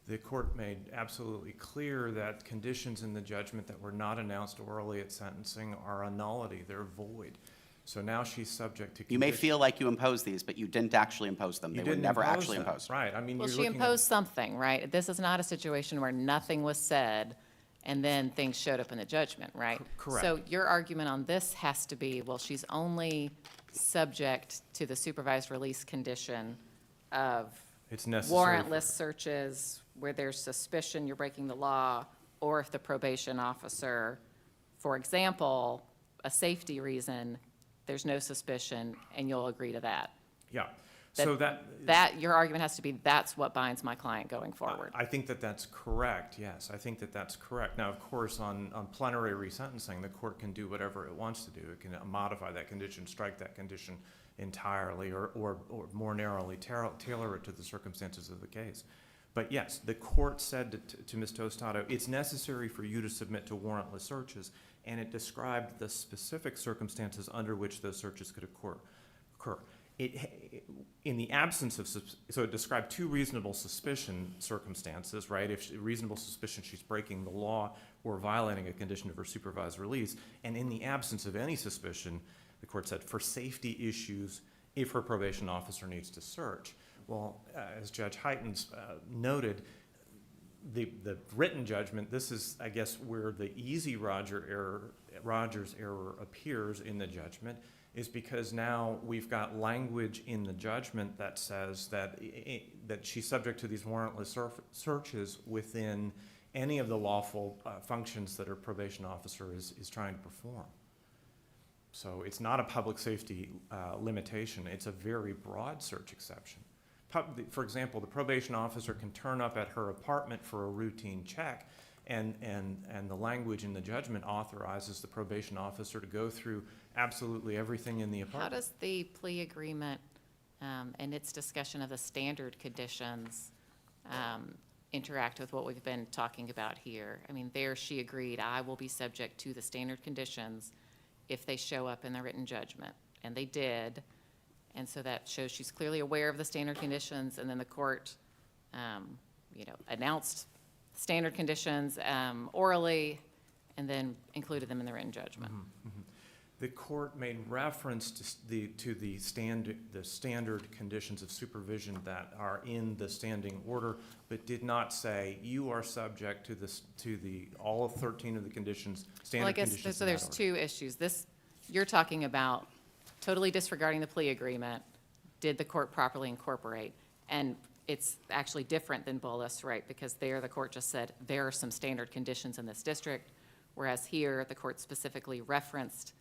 the court made absolutely clear that conditions in the judgment that were not announced orally at sentencing are a nullity, they're void. So now she's subject to You may condition- feel like you imposed these, but you didn't actually impose them. You They were didn't never impose actually them. imposed. Right, I mean, Well, you're she looking imposed something, right? This is not a situation where nothing was said and then things showed up in the judgment, right? Correct. So your argument on this has to be, well, she's only subject to the supervised release condition of It's necessary. warrantless searches where there's suspicion you're breaking the law, or if the probation officer, for example, a safety reason, there's no suspicion, and you'll agree to that. Yeah, so That, your argument has to be, that's what binds my client going forward. I think that that's correct, yes. I think that that's correct. Now, of course, on plenary resentencing, the court can do whatever it wants to do. It can modify that condition, strike that condition entirely, or more narrowly tailor it to the circumstances of the case. But yes, the court said to Ms. Tostado, it's necessary for you to submit to warrantless searches, and it described the specific circumstances under which those searches could occur. In the absence of, so it described two reasonable suspicion circumstances, right? If reasonable suspicion she's breaking the law or violating a condition of her supervised release, and in the absence of any suspicion, the court said, for safety issues, if her probation officer needs to search. Well, as Judge Heitens noted, the written judgment, this is, I guess, where the easy Rogers error appears in the judgment, is because now we've got language in the judgment that says that she's subject to these warrantless searches within any of the lawful functions that her probation officer is trying to perform. So it's not a public safety limitation. It's a very broad search exception. For example, the probation officer can turn up at her apartment for a routine check, and the language in the judgment authorizes the probation officer to go through absolutely everything in the How apartment. does the plea agreement and its discussion of the standard conditions interact with what we've been talking about here? I mean, there she agreed, I will be subject to the standard conditions if they show up in the written judgment, and they did. And so that shows she's clearly aware of the standard conditions, and then the court, announced standard conditions orally, and then included them in the written judgment. The court made reference to the standard conditions of supervision that are in the standing order, but did not say you are subject to all of 13 of the conditions, Well, I standard guess, conditions. so in that there's order. two issues. This, you're talking about totally disregarding the plea agreement. Did the court properly incorporate? And it's actually different than Bullis, right? Because there, the court just said, there are some standard conditions in this district, whereas here, the court specifically referenced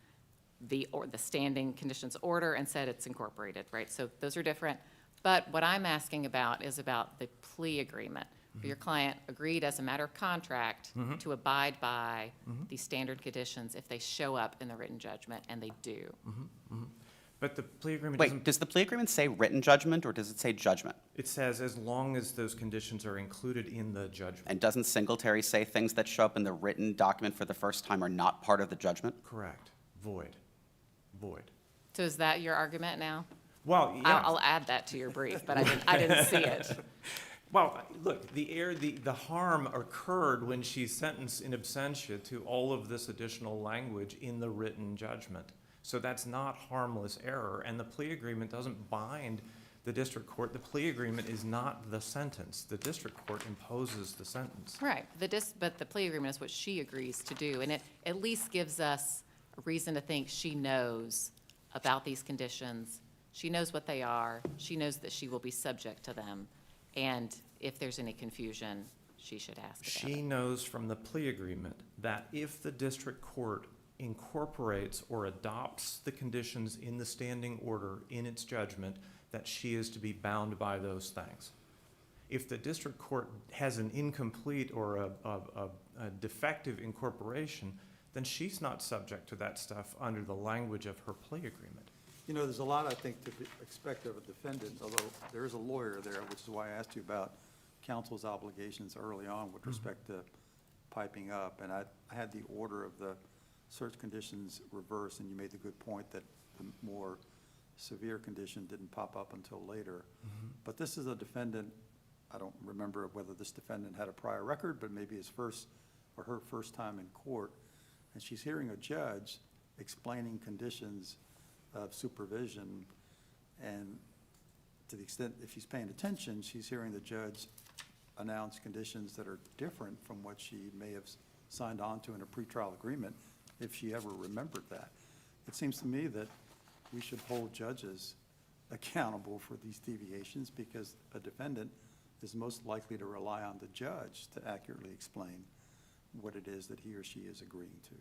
the standing conditions order and said it's incorporated, right? So those are different. But what I'm asking about is about the plea agreement. Your client agreed as a matter of contract to abide by the standard conditions if they show up in the written judgment, and they do. But the plea agreement Wait, doesn't, does the plea agreement say written judgment or does it say judgment? it says as long as those conditions are included in the judgment. And doesn't Singletary say things that show up in the written document for the first time are not part of the judgment? Correct. Void. Void. So is that your argument now? Well, yeah. I'll add that to your brief, but I didn't see it. Well, look, the harm occurred when she sentenced in absentia to all of this additional language in the written judgment. So that's not harmless error, and the plea agreement doesn't bind the district court. The plea agreement is not the sentence. The district court imposes the sentence. Right, but the plea agreement is what she agrees to do, and it at least gives us a reason to think she knows about these conditions. She knows what they are. She knows that she will be subject to them, and if there's any confusion, she should ask about She it. knows from the plea agreement that if the district court incorporates or adopts the conditions in the standing order in its judgment, that she is to be bound by those things. If the district court has an incomplete or a defective incorporation, then she's not subject to that stuff under the language of her plea agreement. You know, there's a lot, I think, to expect of a defendant, although there is a lawyer there, which is why I asked you about counsel's obligations early on with respect to piping up. And I had the order of the search conditions reversed, and you made the good point that the more severe condition didn't pop up until later. But this is a defendant, I don't remember whether this defendant had a prior record, but maybe his first or her first time in court. And she's hearing a judge explaining conditions of supervision, and to the extent, if she's paying attention, she's hearing the judge announce conditions that are different from what she may have signed on to in a pretrial agreement, if she ever remembered that. It seems to me that we should hold judges accountable for these deviations, because a defendant is most likely to rely on the judge to accurately explain what it is that he or she is agreeing to.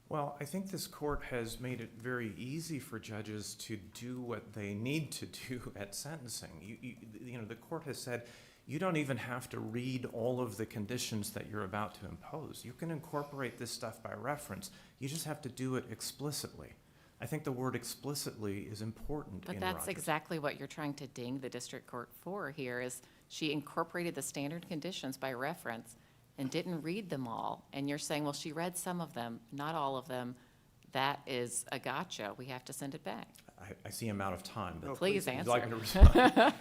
Well, I think this court has made it very easy for judges to do what they need to do at sentencing. You know, the court has said, you don't even have to read all of the conditions that you're about to impose. You can incorporate this stuff by reference. You just have to do it explicitly. I think the word explicitly is important But in that's Rogers. exactly what you're trying to ding the district court for here, is she incorporated the standard conditions by reference and didn't read them all. And you're saying, well, she read some of them, not all of them. That is a gotcha. We have to send it back. I see I'm out of time. But Please would you like me answer. to respond?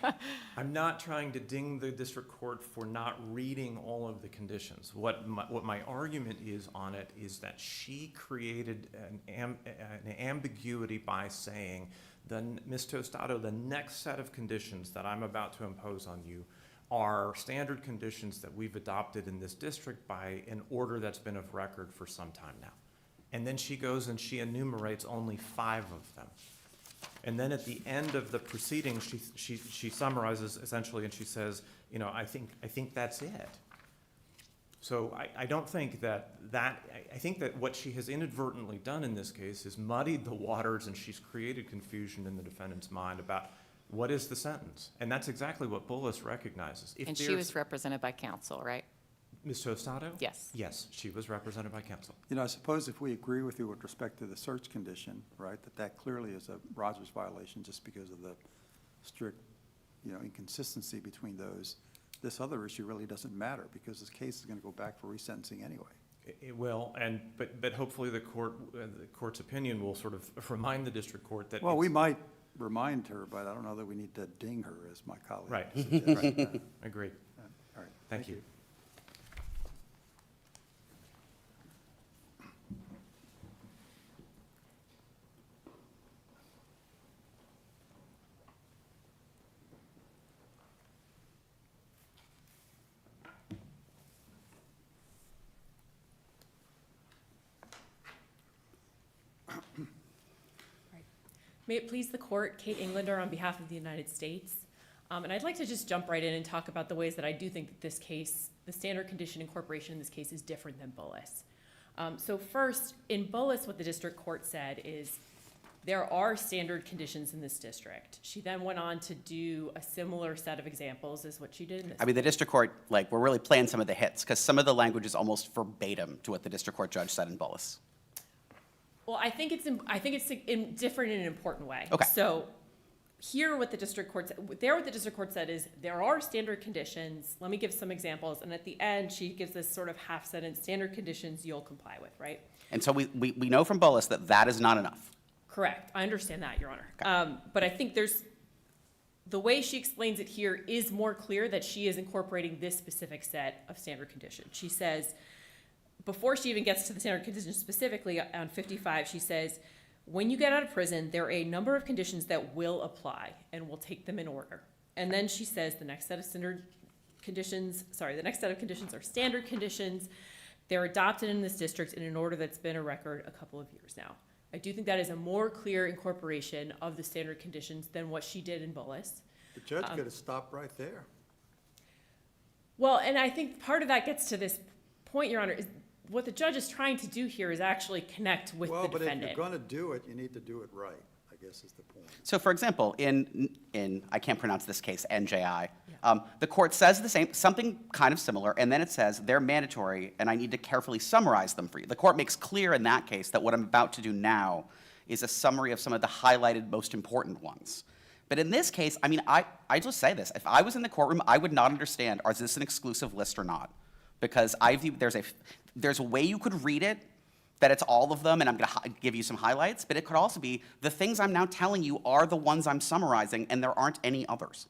I'm not trying to ding the district court for not reading all of the conditions. What my argument is on it is that she created an ambiguity by saying, Ms. Tostado, the next set of conditions that I'm about to impose on you are standard conditions that we've adopted in this district by an order that's been of record for some time now. And then she goes and she enumerates only 5 of them. And then at the end of the proceedings, she summarizes essentially, and she says, you know, I think that's it. So I don't think I think that what she has inadvertently done in this case is muddied the waters, and she's created confusion in the defendant's mind about what is the sentence. And that's exactly what Bullis recognizes. And she was represented by counsel, right? Ms. Tostado? Yes. Yes, she was represented by counsel. You know, I suppose if we agree with you with respect to the search condition, right, that clearly is a Rogers violation just because of the strict, you know, inconsistency between those, this other issue really doesn't matter because this case is going to go back for resentencing anyway. It will, but hopefully the court's opinion will sort of remind the district court that. Well, we might remind her, but I don't know that we need to ding her, as my colleague Right. suggested. Right. Agreed. All right. Thank you. May it please the court, Kate Englander on behalf of the United States. And I'd like to just jump right in and talk about the ways that I do think that this case, the standard condition incorporation in this case, is different than Bullis. So first, in Bullis, what the district court said is there are standard conditions in this district. She then went on to do a similar set of examples as what she did in this. I mean, the district court, like, we're really playing some of the hits, because some of the language is almost verbatim to what the district court judge said in Bullis. Well, I think it's different in an important way. Okay. So here, what the district court said, what the district court said is there are standard conditions. Let me give some examples. And at the end, she gives this sort of half sentence, standard conditions you'll comply with, right? And so we know from Bullis that that is not enough. Correct. I understand that, Your Honor. But I think the way she explains it here is more clear that she is incorporating this specific set of standard conditions. She says, before she even gets to the standard conditions specifically on 55, she says, when you get out of prison, there are a number of conditions that will apply, and we'll take them in order. And then she says the next set of conditions are standard conditions. They're adopted in this district in an order that's been a record a couple of years now. I do think that is a more clear incorporation of the standard conditions than what she did in Bullis. The judge could have stopped right there. Well, and I think part of that gets to this point, Your Honor, is what the judge is trying to do here is actually connect with the Well, but if defendant. you're gonna do it, you need to do it right, I guess is the point. So, for example, in I can't pronounce this case, NJI, the court says the same, something kind of similar, and then it says they're mandatory, and I need to carefully summarize them for you. The court makes clear in that case that what I'm about to do now is a summary of some of the highlighted, most important ones. But in this case, I mean, I just say this. If I was in the courtroom, I would not understand, is this an exclusive list or not? Because I view, there's a way you could read it, that it's all of them, and I'm going to give you some highlights, but it could also be the things I'm now telling you are the ones I'm summarizing, and there aren't any others.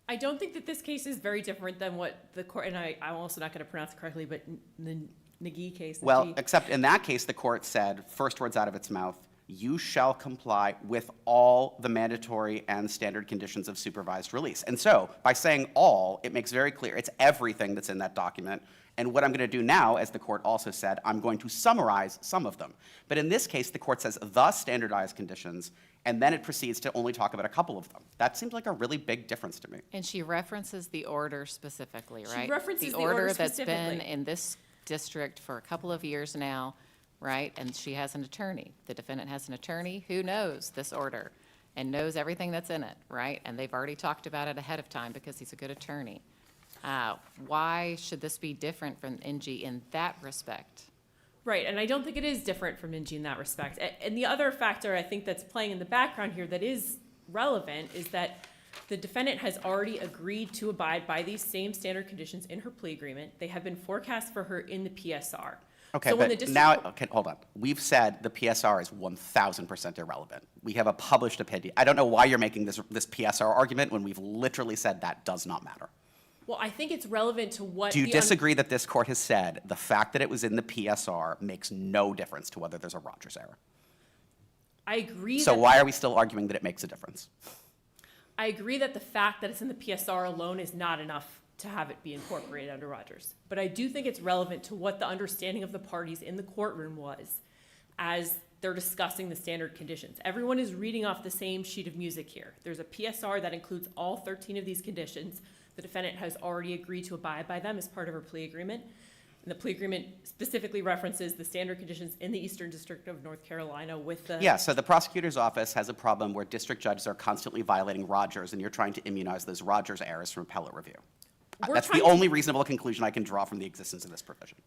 I don't think that this case is very different than what the court, and I'm also not going to pronounce it correctly, but the Nagy case. Well, Nagy. except in that case, the court said, first words out of its mouth, you shall comply with all the mandatory and standard conditions of supervised release. And so, by saying all, it makes very clear it's everything that's in that document. And what I'm going to do now, as the court also said, I'm going to summarize some of them. But in this case, the court says the standardized conditions, and then it proceeds to only talk about a couple of them. That seems like a really big difference to me. And she references the order specifically, right? She references the order order that's been specifically. in this district for a couple of years now, right? And she has an attorney. The defendant has an attorney who knows this order and knows everything that's in it, right? And they've already talked about it ahead of time because he's a good attorney. Why should this be different from NG in that respect? Right, and I don't think it is different from NG in that respect. And the other factor I think that's playing in the background here that is relevant is that the defendant has already agreed to abide by these same standard conditions in her plea agreement. They have been forecast for her in the PSR. Okay, So when the but district now, court- okay, hold on. We've said the PSR is 1,000% irrelevant. We have a published opinion. I don't know why you're making this PSR argument when we've literally said that does not matter. Well, I think it's relevant to what Do you the disagree that this court has said the fact that it was in the PSR makes no difference to whether there's a Rogers error? I agree. So that why are we still arguing that it makes a difference? I agree that the fact that it's in the PSR alone is not enough to have it be incorporated under Rogers. But I do think it's relevant to what the understanding of the parties in the courtroom was as they're discussing the standard conditions. Everyone is reading off the same sheet of music here. There's a PSR that includes all 13 of these conditions. The defendant has already agreed to abide by them as part of her plea agreement. And the plea agreement specifically references the standard conditions in the Eastern District of North Carolina with the... Yeah, so the prosecutor's office has a problem where district judges are constantly violating Rogers, and you're trying to immunize those Rogers errors from appellate review. We're That's the trying to- only reasonable conclusion I can draw from the existence of this provision.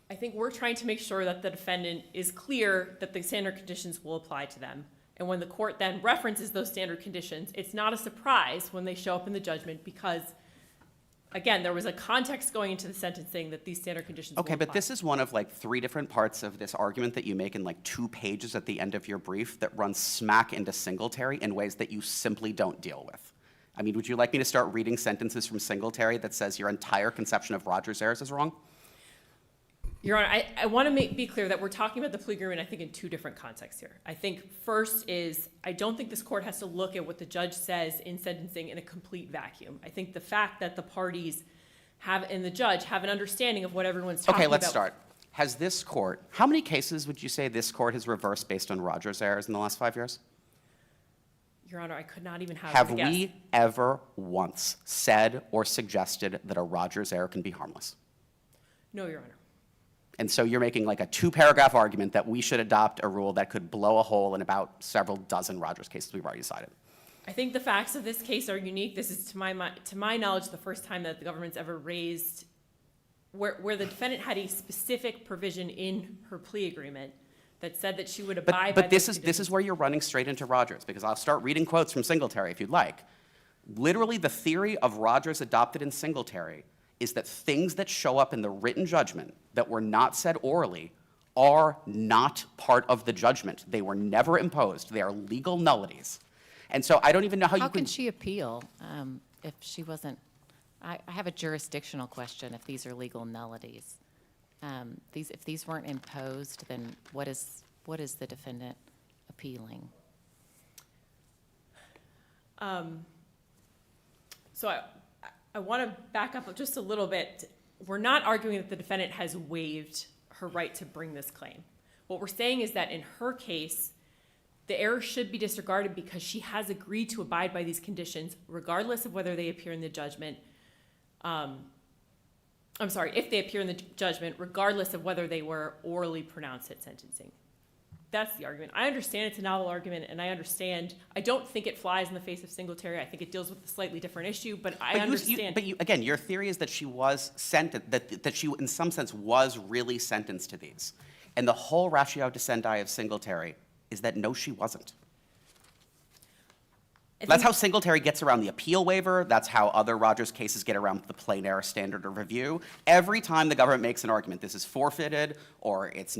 I think we're trying to make sure that the defendant is clear that the standard conditions will apply to them. And when the court then references those standard conditions, it's not a surprise when they show up in the judgment because, again, there was a context going into the sentencing that these standard conditions will Okay, apply. but this is one of like 3 different parts of this argument that you make in like 2 pages at the end of your brief that runs smack into Singletary in ways that you simply don't deal with. I mean, would you like me to start reading sentences from Singletary that says your entire conception of Rogers errors is wrong? Your Honor, I want to be clear that we're talking about the plea agreement, I think, in 2 different contexts here. I think first is, I don't think this court has to look at what the judge says in sentencing in a complete vacuum. I think the fact that the parties have, and the judge, have an understanding of what everyone's talking about. Okay, let's start. Has this court, how many cases would you say this court has reversed based on Rogers errors in the last 5 years? Your Honor, I could not even Have hazard a guess. we ever once said or suggested that a Rogers error can be harmless? No, Your Honor. And so you're making like a 2-paragraph argument that we should adopt a rule that could blow a hole in about several dozen Rogers cases we've already decided. I think the facts of this case are unique. This is, to my knowledge, the first time that the government's ever raised where the defendant had a specific provision in her plea agreement that said that she would abide by But this those is conditions. where you're running straight into Rogers, because I'll start reading quotes from Singletary if you'd like. Literally, the theory of Rogers adopted in Singletary is that things that show up in the written judgment that were not said orally are not part of the judgment. They were never imposed. They are legal nullities. And so I don't even know how you How can. can she appeal if she wasn't, I have a jurisdictional question if these are legal nullities. If these weren't imposed, then what is the defendant appealing? So I want to back up just a little bit. We're not arguing that the defendant has waived her right to bring this claim. What we're saying is that in her case, the error should be disregarded because she has agreed to abide by these conditions regardless of whether they appear in the judgment. If they appear in the judgment, regardless of whether they were orally pronounced at sentencing. That's the argument. I understand it's a novel argument, and I don't think it flies in the face of Singletary. I think it deals with a slightly different issue, but I understand. Again, your theory is that she was sentenced, that she, in some sense, was really sentenced to these. And the whole ratio decidendi of Singletary is that no, she wasn't. That's how Singletary gets around the appeal waiver. That's how other Rogers cases get around the plain error standard of review. Every time the government makes an argument, this is forfeited or it's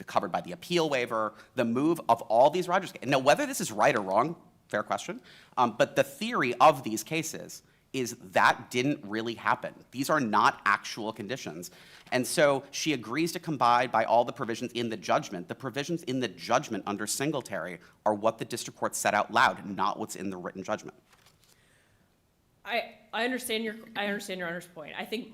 covered by the appeal waiver, the move of all these Rogers cases. Now, whether this is right or wrong, fair question, but the theory of these cases is that didn't really happen. These are not actual conditions. And so she agrees to abide by all the provisions in the judgment. The provisions in the judgment under Singletary are what the district court said out loud, not what's in the written judgment. I understand your Honor's point. I think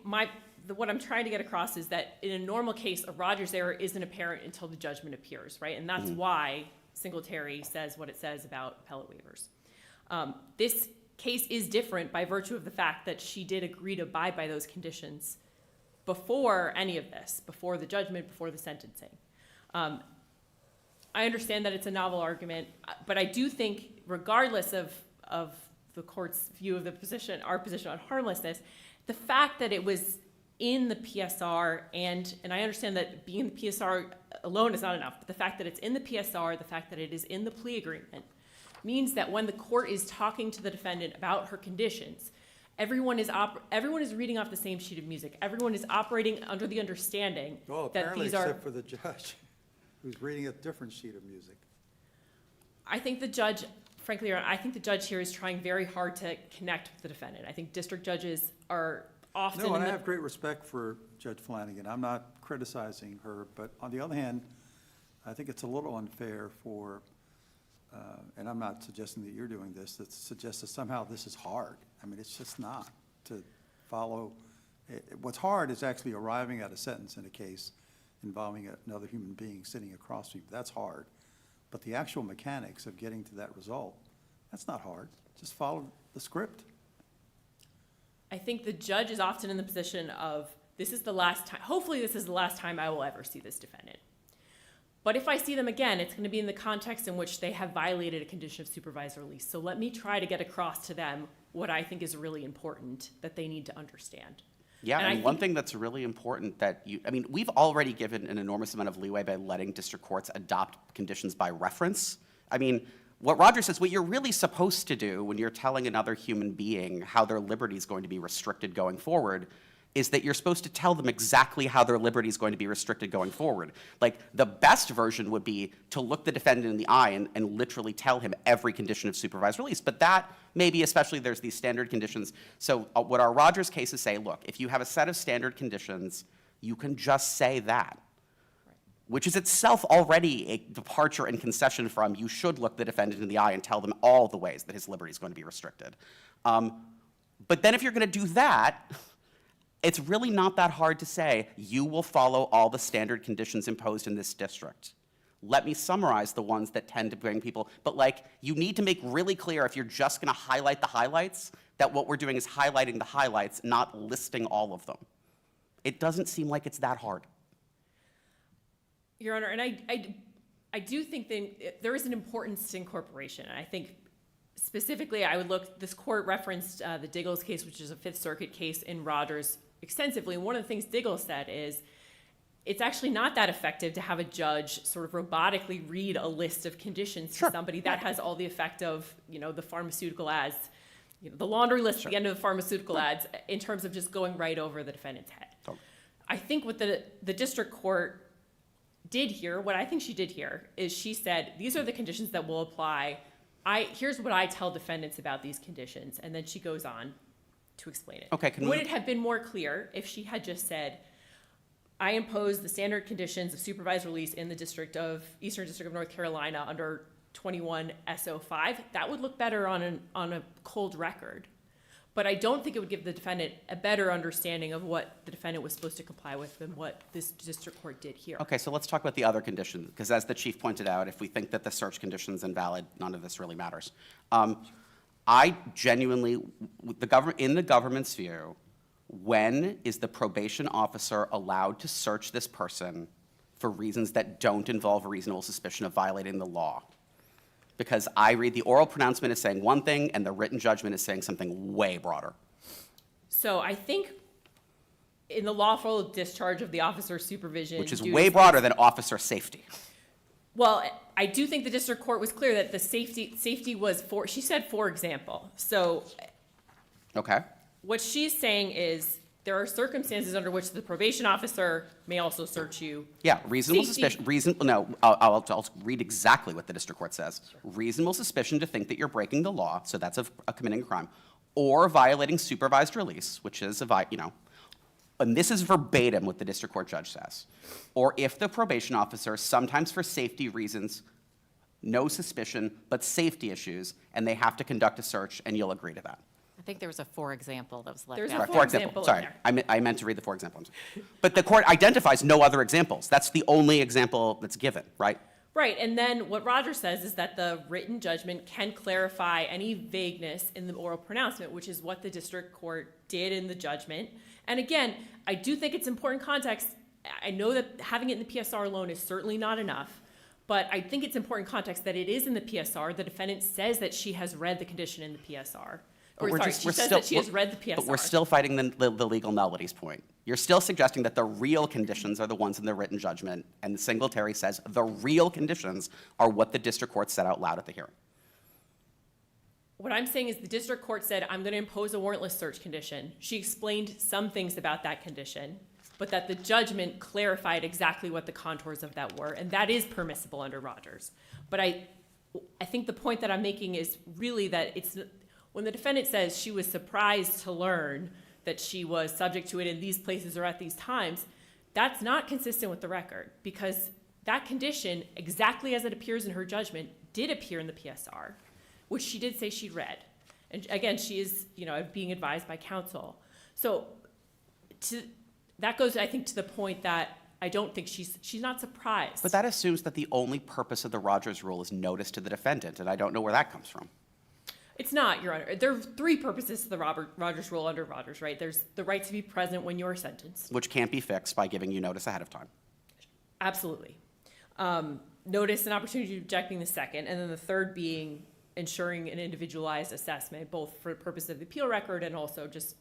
what I'm trying to get across is that in a normal case, a Rogers error isn't apparent until the judgment appears, right? And that's why Singletary says what it says about appellate waivers. This case is different by virtue of the fact that she did agree to abide by those conditions before any of this, before the judgment, before the sentencing. I understand that it's a novel argument, but I do think regardless of the court's view of the position, our position on harmlessness, the fact that it was in the PSR, and I understand that being in the PSR alone is not enough, but the fact that it's in the PSR, the fact that it is in the plea agreement, means that when the court is talking to the defendant about her conditions, everyone is reading off the same sheet of music. Everyone is operating under the understanding Well, that apparently these are. except for the judge, who's reading a different sheet of music. I think the judge, frankly, I think the judge here is trying very hard to connect with the defendant. I think district judges are often. No, and I have great respect for Judge Flanagan. I'm not criticizing her, but on the other hand, I think it's a little unfair for, and I'm not suggesting that you're doing this, that suggests that somehow this is hard. I mean, it's just not to follow. What's hard is actually arriving at a sentence in a case involving another human being sitting across from you. That's hard. But the actual mechanics of getting to that result, that's not hard. Just follow the script. I think the judge is often in the position of, this is the last time, hopefully this is the last time I will ever see this defendant. But if I see them again, it's going to be in the context in which they have violated a condition of supervised release. So let me try to get across to them what I think is really important that they need to understand. Yeah, And I and one think- thing that's really important that we've already given an enormous amount of leeway by letting district courts adopt conditions by reference. I mean, what Rogers says, what you're really supposed to do when you're telling another human being how their liberty is going to be restricted going forward is that you're supposed to tell them exactly how their liberty is going to be restricted going forward. Like, the best version would be to look the defendant in the eye and literally tell him every condition of supervised release. But that, maybe especially there's these standard conditions. So what our Rogers cases say, look, if you have a set of standard conditions, you can just say that, which is itself already a departure and concession from you should look the defendant in the eye and tell them all the ways that his liberty is going to be restricted. But then if you're going to do that, it's really not that hard to say, you will follow all the standard conditions imposed in this district. Let me summarize the ones that tend to bring people, but like, you need to make really clear if you're just gonna highlight the highlights, that what we're doing is highlighting the highlights, not listing all of them. It doesn't seem like it's that hard. Your Honor, and I do think that there is an importance to incorporation. I think specifically, I would look, this court referenced the Diggles case, which is a Fifth Circuit case in Rogers extensively. And one of the things Diggles said is, it's actually not that effective to have a judge sort of robotically read a list of conditions to somebody. That has all the effect of, the pharmaceutical ads, the laundry list at the end of the pharmaceutical ads, in terms of just going right over the defendant's head. I think what the district court did here, what I think she did here, is she said, these are the conditions that will apply. Here's what I tell defendants about these conditions, and then she goes on to explain it. Okay, Would it have been more clear if she had just said, I impose the standard conditions of supervised release in the Eastern District of North Carolina under 21 SO5? That would look better on a cold record. But I don't think it would give the defendant a better understanding of what the defendant was supposed to comply with than what this district court did here. Okay, so let's talk about the other conditions, because as the chief pointed out, if we think that the search condition's invalid, none of this really matters. I genuinely, in the government's view, when is the probation officer allowed to search this person for reasons that don't involve a reasonable suspicion of violating the law? Because I read the oral pronouncement as saying one thing and the written judgment is saying something way broader. So I think in the lawful discharge of the officer's supervision, Which is way broader than officer safety. Well, I do think the district court was clear that the safety was she said, for example. So Okay. what she's saying is there are circumstances under which the probation officer may also search you. Yeah, reasonable Safety- suspicion, I'll read exactly what the district court says. Reasonable suspicion to think that you're breaking the law, so that's a committing a crime, or violating supervised release, which is and this is verbatim what the district court judge says. Or if the probation officer, sometimes for safety reasons, no suspicion, but safety issues, and they have to conduct a search, and you'll agree to that. I think there was a for example that was left There's out. a Right, for example in sorry, there. I meant to read the for examples. But the court identifies no other examples. That's the only example that's given, right? Right, and then what Rogers says is that the written judgment can clarify any vagueness in the oral pronouncement, which is what the district court did in the judgment. And again, I do think it's important context. I know that having it in the PSR alone is certainly not enough, but I think it's important context that it is in the PSR. The defendant says that she has read the condition in the PSR. She says that she has read the PSR. But we're still fighting the legal nullities point. You're still suggesting that the real conditions are the ones in the written judgment, and Singletary says the real conditions are what the district court said out loud at the hearing. What I'm saying is the district court said, I'm going to impose a warrantless search condition. She explained some things about that condition, but that the judgment clarified exactly what the contours of that were, and that is permissible under Rogers. But I think the point that I'm making is really that when the defendant says she was surprised to learn that she was subject to it in these places or at these times, that's not consistent with the record, because that condition, exactly as it appears in her judgment, did appear in the PSR, which she did say she read. And again, she is, being advised by counsel. So that goes, I think, to the point that I don't think she's not surprised. But that assumes that the only purpose of the Rogers rule is notice to the defendant, and I don't know where that comes from. It's not, Your Honor. There are three purposes to the Rogers rule under Rogers, right? There's the right to be present when you're sentenced. Which can't be fixed by giving you notice ahead of time. Absolutely. Notice and opportunity to object being the second, and then the third being ensuring an individualized assessment, both for the purpose of the appeal record and also just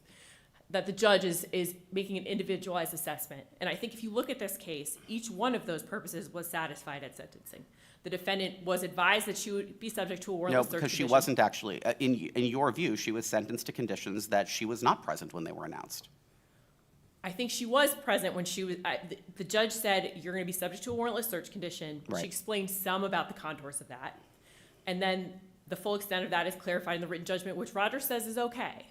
that the judge is making an individualized assessment. And I think if you look at this case, each one of those purposes was satisfied at sentencing. The defendant was advised that she would be subject to a warrantless search condition. No, because she wasn't actually, in your view, she was sentenced to conditions that she was not present when they were announced. I think she was present when she was, the judge said, you're going to be subject to a warrantless search condition. Right. She explained some about the contours of that. And then the full extent of that is clarified in the written judgment, which Rogers says is okay.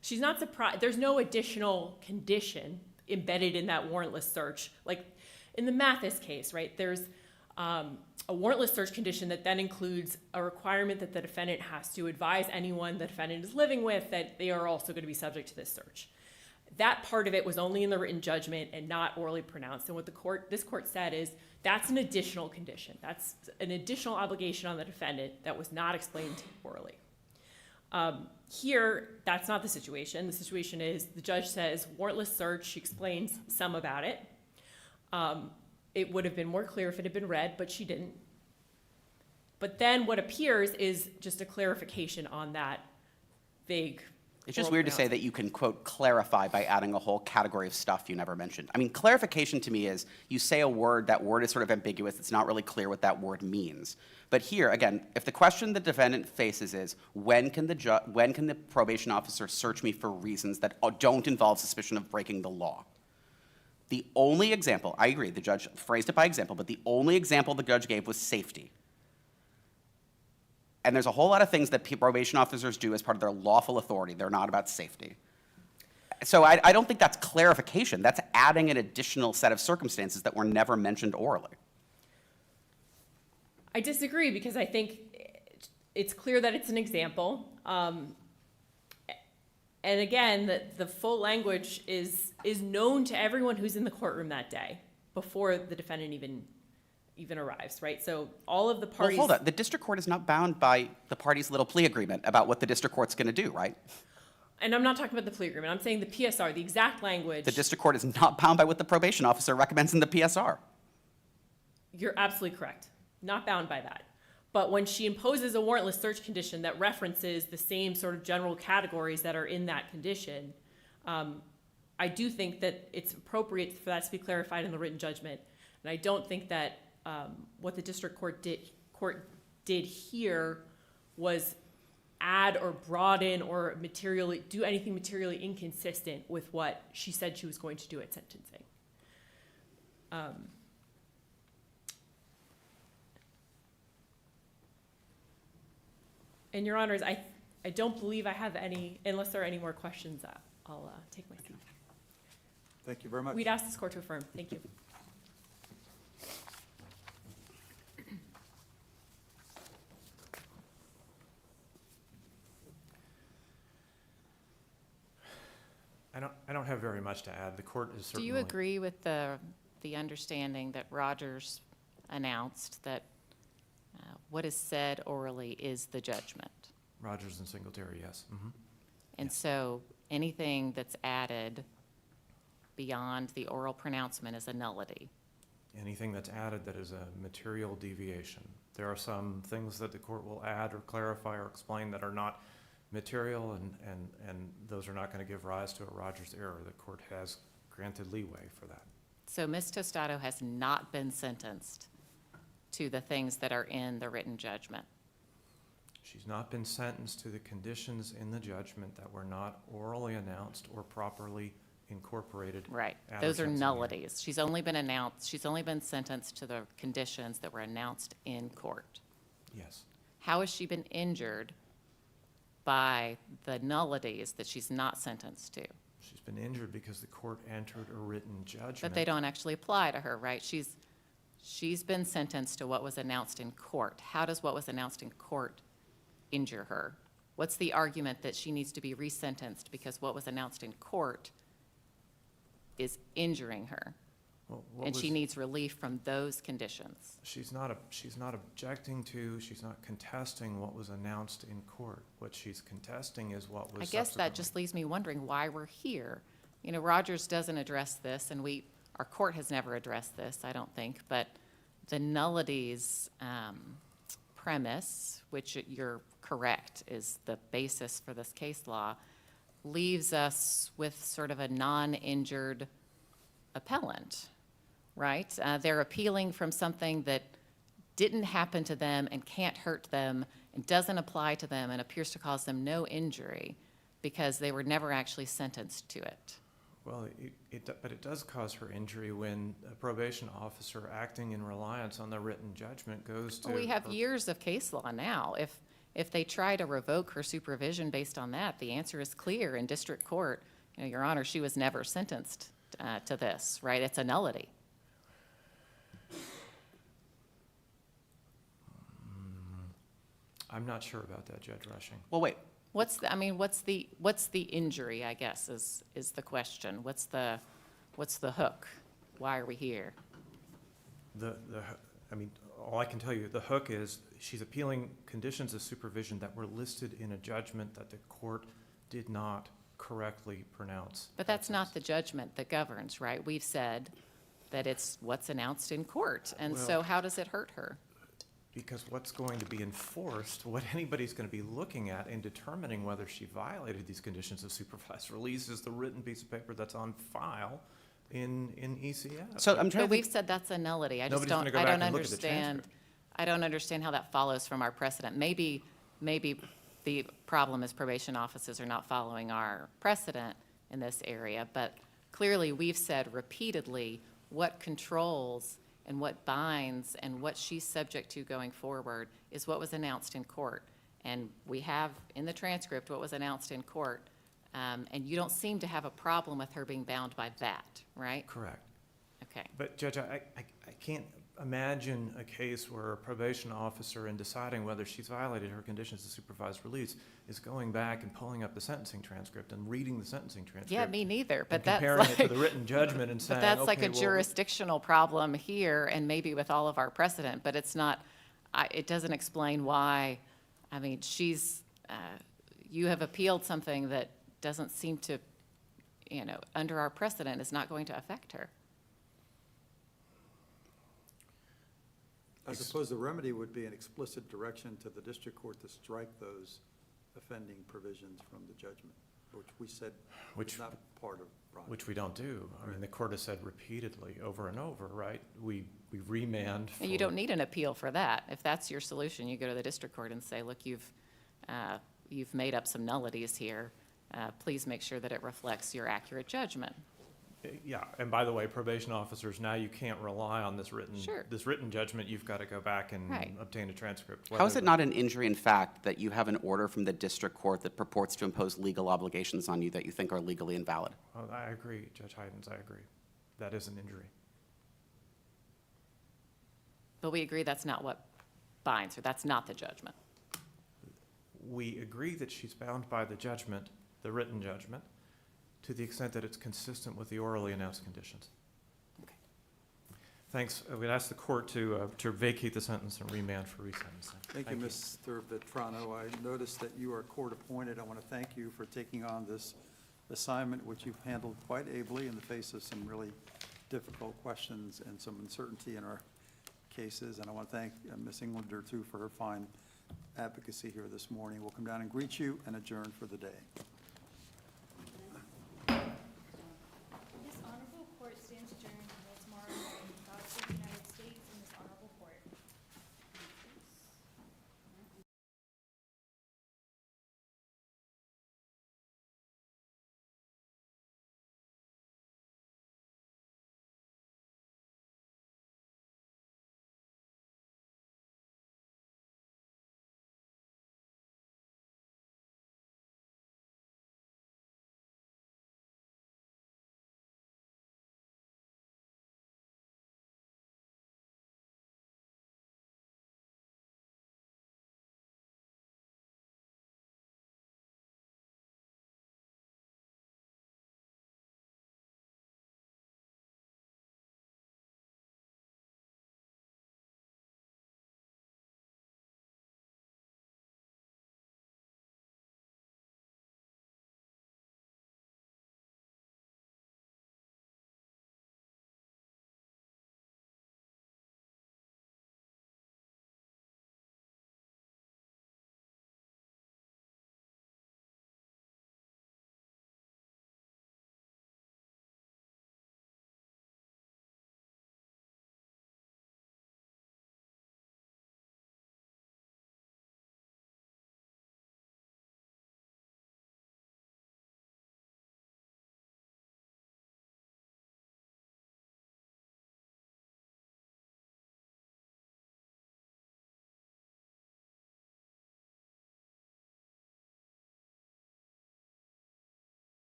She's not surprised. There's no additional condition embedded in that warrantless search. Like in the Mathis case, right, there's a warrantless search condition that then includes a requirement that the defendant has to advise anyone the defendant is living with that they are also going to be subject to this search. That part of it was only in the written judgment and not orally pronounced. And what this court said is that's an additional condition. That's an additional obligation on the defendant that was not explained orally. Here, that's not the situation. The situation is the judge says warrantless search. She explains some about it. It would have been more clear if it had been read, but she didn't. But then what appears is just a clarification on that vague. It's just oral weird to say pronouncement. that you can, quote, clarify by adding a whole category of stuff you never mentioned. I mean, clarification to me is you say a word, that word is sort of ambiguous, it's not really clear what that word means. But here, again, if the question the defendant faces is, when can the probation officer search me for reasons that don't involve suspicion of breaking the law? The only example, I agree, the judge phrased it by example, but the only example the judge gave was safety. And there's a whole lot of things that probation officers do as part of their lawful authority. They're not about safety. So I don't think that's clarification. That's adding an additional set of circumstances that were never mentioned orally. I disagree because I think it's clear that it's an example. And again, the full language is known to everyone who's in the courtroom that day before the defendant even arrives, right? So all of the parties. Well, hold on. The district court is not bound by the parties' little plea agreement about what the district court's going to do, right? And I'm not talking about the plea agreement. I'm saying the PSR, the exact language. The district court is not bound by what the probation officer recommends in the PSR. You're absolutely correct. Not bound by that. But when she imposes a warrantless search condition that references the same sort of general categories that are in that condition, I do think that it's appropriate for that to be clarified in the written judgment. And I don't think that what the district court did here was add or broaden or materially do anything materially inconsistent with what she said she was going to do at sentencing. And Your Honors, I don't believe I have any, unless there are any more questions, I'll take my seat. Thank you very much. We'd ask this court to affirm. Thank you. I don't have very much to add. The court is Do certainly. you agree with the understanding that Rogers announced that what is said orally is the judgment? Rogers and Singletary, yes. Mhm. And so anything that's added beyond the oral pronouncement is a nullity? Anything that's added that is a material deviation. There are some things that the court will add or clarify or explain that are not material, and those are not going to give rise to a Rogers error. The court has granted leeway for that. So Ms. Tostado has not been sentenced to the things that are in the written judgment? She's not been sentenced to the conditions in the judgment that were not orally announced or properly incorporated. Right, at her those are sentencing hearing. nullities. She's only been sentenced to the conditions that were announced in court. Yes. How has she been injured by the nullities that she's not sentenced to? She's been injured because the court entered a written judgment. But they don't actually apply to her, right? She's been sentenced to what was announced in court. How does what was announced in court injure her? What's the argument that she needs to be resentenced because what was announced in court is injuring her? Well, what And she was- needs relief from those conditions. She's not objecting to, she's not contesting what was announced in court. What she's contesting is what was I guess that subsequently- just leaves me wondering why we're here. You know, Rogers doesn't address this, and our court has never addressed this, I don't think, but the nullities premise, which you're correct, is the basis for this case law, leaves us with sort of a non-injured appellant, right? They're appealing from something that didn't happen to them and can't hurt them and doesn't apply to them and appears to cause them no injury because they were never actually sentenced to it. Well, but it does cause her injury when a probation officer acting in reliance on the written judgment goes to. Well, we have her- years of case law now. If they try to revoke her supervision based on that, the answer is clear in district court. You know, Your Honor, she was never sentenced to this, right? It's a nullity. I'm not sure about that, Judge Rushing. Well, wait. I mean, what's the injury, I guess, is the question. What's the hook? Why are we here? I mean, all I can tell you, the hook is she's appealing conditions of supervision that were listed in a judgment that the court did not correctly pronounce. But that's not the judgment that governs, right? We've said that it's what's announced in court, and so Well- how does it hurt her? Because what's going to be enforced, what anybody's going to be looking at in determining whether she violated these conditions of supervised release is the written piece of paper that's on file in ECF. So I'm trying But to we've think, said that's a nullity. I just Nobody's gonna don't, go I back don't and look at the understand. transcript. I don't understand how that follows from our precedent. Maybe the problem is probation offices are not following our precedent in this area, but clearly we've said repeatedly what controls and what binds and what she's subject to going forward is what was announced in court. And we have in the transcript what was announced in court, and you don't seem to have a problem with her being bound by that, right? Correct. Okay. But Judge, I can't imagine a case where a probation officer, in deciding whether she's violated her conditions of supervised release, is going back and pulling up the sentencing transcript and reading the sentencing transcript. Yeah, me neither, and but that's comparing it to like, the written judgment and saying, but that's like okay, a well, jurisdictional problem here and maybe with all of our precedent, but it's not, it doesn't explain why, I mean, you have appealed something that doesn't seem to, under our precedent is not going to affect her. I suppose the remedy would be an explicit direction to the district court to strike those offending provisions from the judgment, which we said Which- is not part of Rogers. which we don't do. I mean, the court has said repeatedly, over and over, right? We remand for. And you don't need an appeal for that. If that's your solution, you go to the district court and say, look, you've made up some nullities here. Please make sure that it reflects your accurate judgment. Yeah, and by the way, probation officers, now you can't rely on this written. Sure. This written judgment, you've got to go back and Right. obtain a transcript. how is whether it not an injury in fact that you have an order from the district court that purports to impose legal obligations on you that you think are legally invalid? Oh, I agree, Judge Heidens, I agree. That is an injury. But we agree that's not what binds her. That's not the judgment. We agree that she's bound by the judgment, the written judgment, to the extent that it's consistent with the orally announced conditions. Okay. Thanks. We'd ask the court to vacate the sentence and remand for resentencing. Thank you, Mr. Vetrano. I noticed that you are court appointed. I want to thank you for taking on this assignment, which you've handled quite ably in the face of some really difficult questions and some uncertainty in our cases. And I want to thank Ms. Englander, too, for her fine advocacy here this morning. We'll come down and greet you and adjourn for the day.